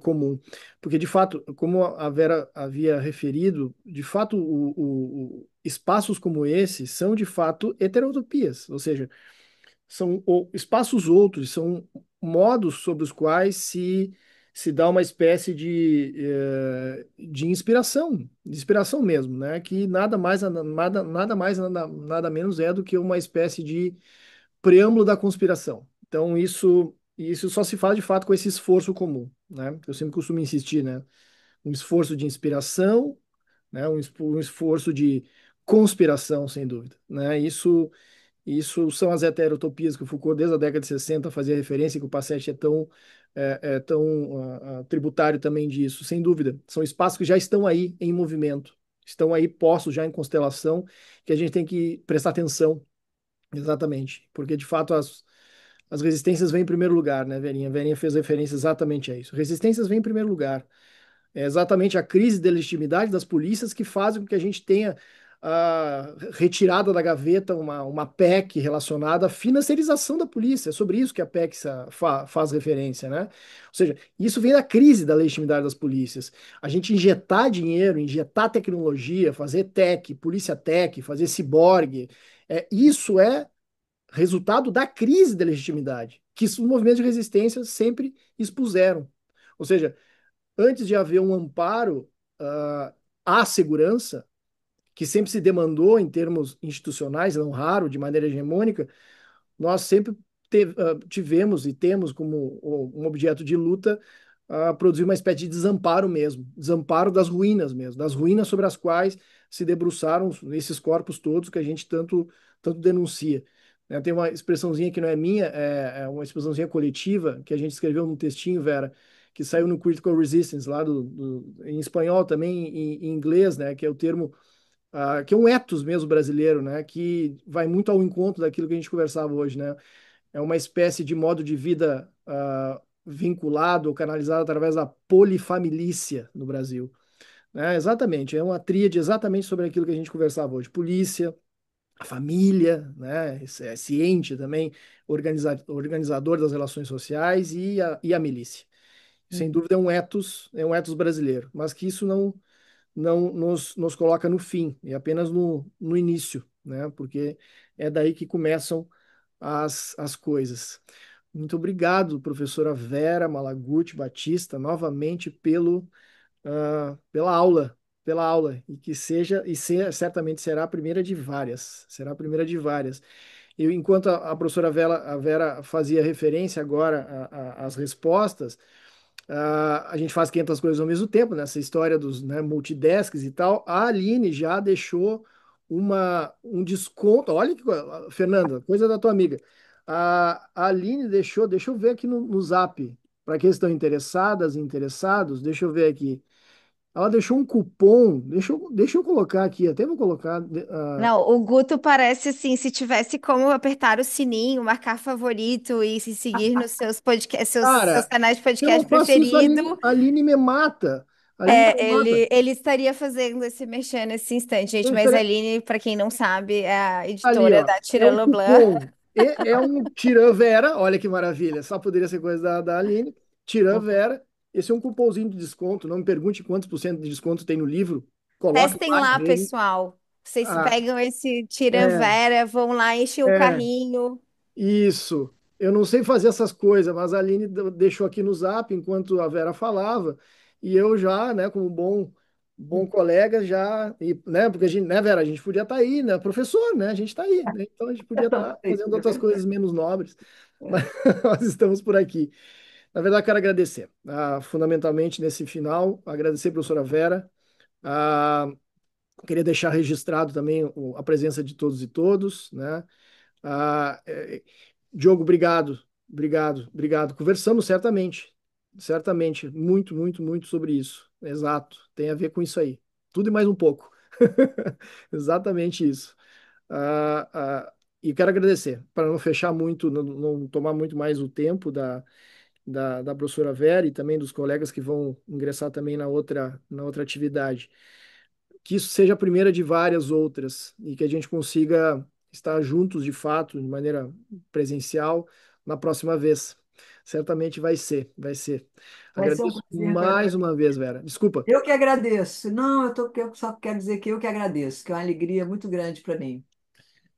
comum. Porque, de fato, como a Vera havia referido, de fato, espaços como esse são, de fato, heterotopias, ou seja, são espaços outros, são modos sobre os quais se dá uma espécie de inspiração, de inspiração mesmo, né? Que nada menos é do que uma espécie de preâmbulo da conspiração. Então, isso só se faz de fato com esse esforço comum, né? Eu sempre costumo insistir, né? Um esforço de inspiração, né? Um esforço de conspiração, sem dúvida, né? Isso são as heterotopias que o Foucault, desde a década de 60, fazia referência, que o Passetti é tão tributário também disso, sem dúvida. São espaços que já estão aí em movimento, estão aí postos já em constelação, que a gente tem que prestar atenção, exatamente, porque de fato as resistências vêm em primeiro lugar, né, Verinha? Verinha fez referência exatamente a isso. Resistências vêm em primeiro lugar. É exatamente a crise de legitimidade das polícias que faz com que a gente tenha retirada da gaveta uma PEC relacionada à financiarização da polícia. É sobre isso que a PEC faz referência, né? Ou seja, isso vem da crise da legitimidade das polícias. A gente injetar dinheiro, injetar tecnologia, fazer tech, polícia tech, fazer ciborgue, isso é resultado da crise da legitimidade, que os movimentos de resistência sempre expuseram. Ou seja, antes de haver um amparo à segurança, que sempre se demandou em termos institucionais, não raro, de maneira hegemônica, nós sempre tivemos e temos como um objeto de luta produzir uma espécie de desamparo mesmo, desamparo das ruínas mesmo, das ruínas sobre as quais se debruçaram esses corpos todos que a gente tanto denuncia. Tem uma expressãozinha que não é minha, é uma expressãozinha coletiva que a gente escreveu num textinho, Vera, que saiu no Critical Resistance, lá em espanhol também, em inglês, né, que é o termo que é um ethos mesmo brasileiro, né, que vai muito ao encontro daquilo que a gente conversava hoje, né? É uma espécie de modo de vida vinculado ou canalizado através da polifamilícia no Brasil, né? Exatamente, é uma tríade exatamente sobre aquilo que a gente conversava hoje: polícia, a família, né? É ciente também, organizador das relações sociais e a milícia. Sem dúvida é um ethos brasileiro, mas que isso não nos coloca no fim, é apenas no início, né? Porque é daí que começam as coisas. Muito obrigado, professora Vera Malaguti Batista, novamente pela aula, e que certamente será a primeira de várias, será a primeira de várias. Eu, enquanto a professora a Vera fazia referência agora às respostas, a gente faz 500 coisas ao mesmo tempo, nessa história dos, né, multidesks e tal. A Aline já deixou um desconto. Olha que coisa, Fernanda, coisa da tua amiga. A Aline deixa eu ver aqui no Zap, para quem estão interessadas e interessados, deixa eu ver aqui. Ela deixou um cupom, deixa eu colocar aqui, até vou colocar. Não, o Guto parece assim, se tivesse como apertar o sininho, marcar favorito e se seguir nos seus podcasts, seus Cara, canais de se eu não podcast faço isso, preferido, A Aline me mata. A Aline me mata. ele estaria fazendo esse merchan nesse instante, gente. Eu Mas a estaria- Aline, para quem não sabe, é a Ali, editora ó, da é Tira um Leblanc. cupom. É um Tirã Vera, olha que maravilha. Só poderia ser coisa da Aline. Tirã Vera. Esse é um cupomzinho de desconto. Não me pergunte quantos por cento de desconto tem no livro. Coloque Testem lá, lá, Rene. pessoal. Vocês Ah, pegam esse Tira é, Vera, vão lá, enchem o é. carrinho. Isso. Eu não sei fazer essas coisas, mas a Aline deixou aqui no Zap enquanto a Vera falava, e eu já, né, como bom colega, já, né, porque a gente, né, Vera, a gente podia estar aí, né, professor, né, a gente está aí, né, então a gente podia estar fazendo É outras coisas verdade. menos nobres, mas nós estamos por aqui. Na verdade, eu quero agradecer, fundamentalmente nesse final, agradecer a professora Vera, ah, queria deixar registrado também a presença de todos e todos, né. Ah, Diogo, obrigado, obrigado, obrigado. Conversamos certamente, muito, muito, muito sobre isso. Exato, tem a ver com isso aí. Tudo e mais um pouco. Exatamente isso. Ah, e quero agradecer, para não fechar muito, não tomar muito mais o tempo da professora Vera e também dos colegas que vão ingressar também na outra atividade, que isso seja a primeira de várias outras e que a gente consiga estar juntos de fato, de maneira presencial, na próxima vez. Certamente vai ser, vai ser. Vai ser um Agradeço prazer mais uma vez, Vera. Desculpa. Eu que agradeço. Não, eu só quero dizer que eu que agradeço, que é uma alegria muito grande para mim.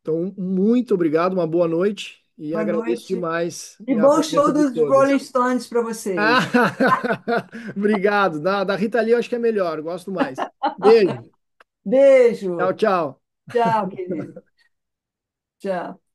Então, muito obrigado, uma boa noite e Boa agradeço noite demais e a bom presença show de dos todos. Rolling Stones para Ah, vocês. obrigado. Da Rita Lee eu acho que é melhor, gosto mais. Beijo. Tchau, Beijo. tchau. Tchau, querido. Tchau.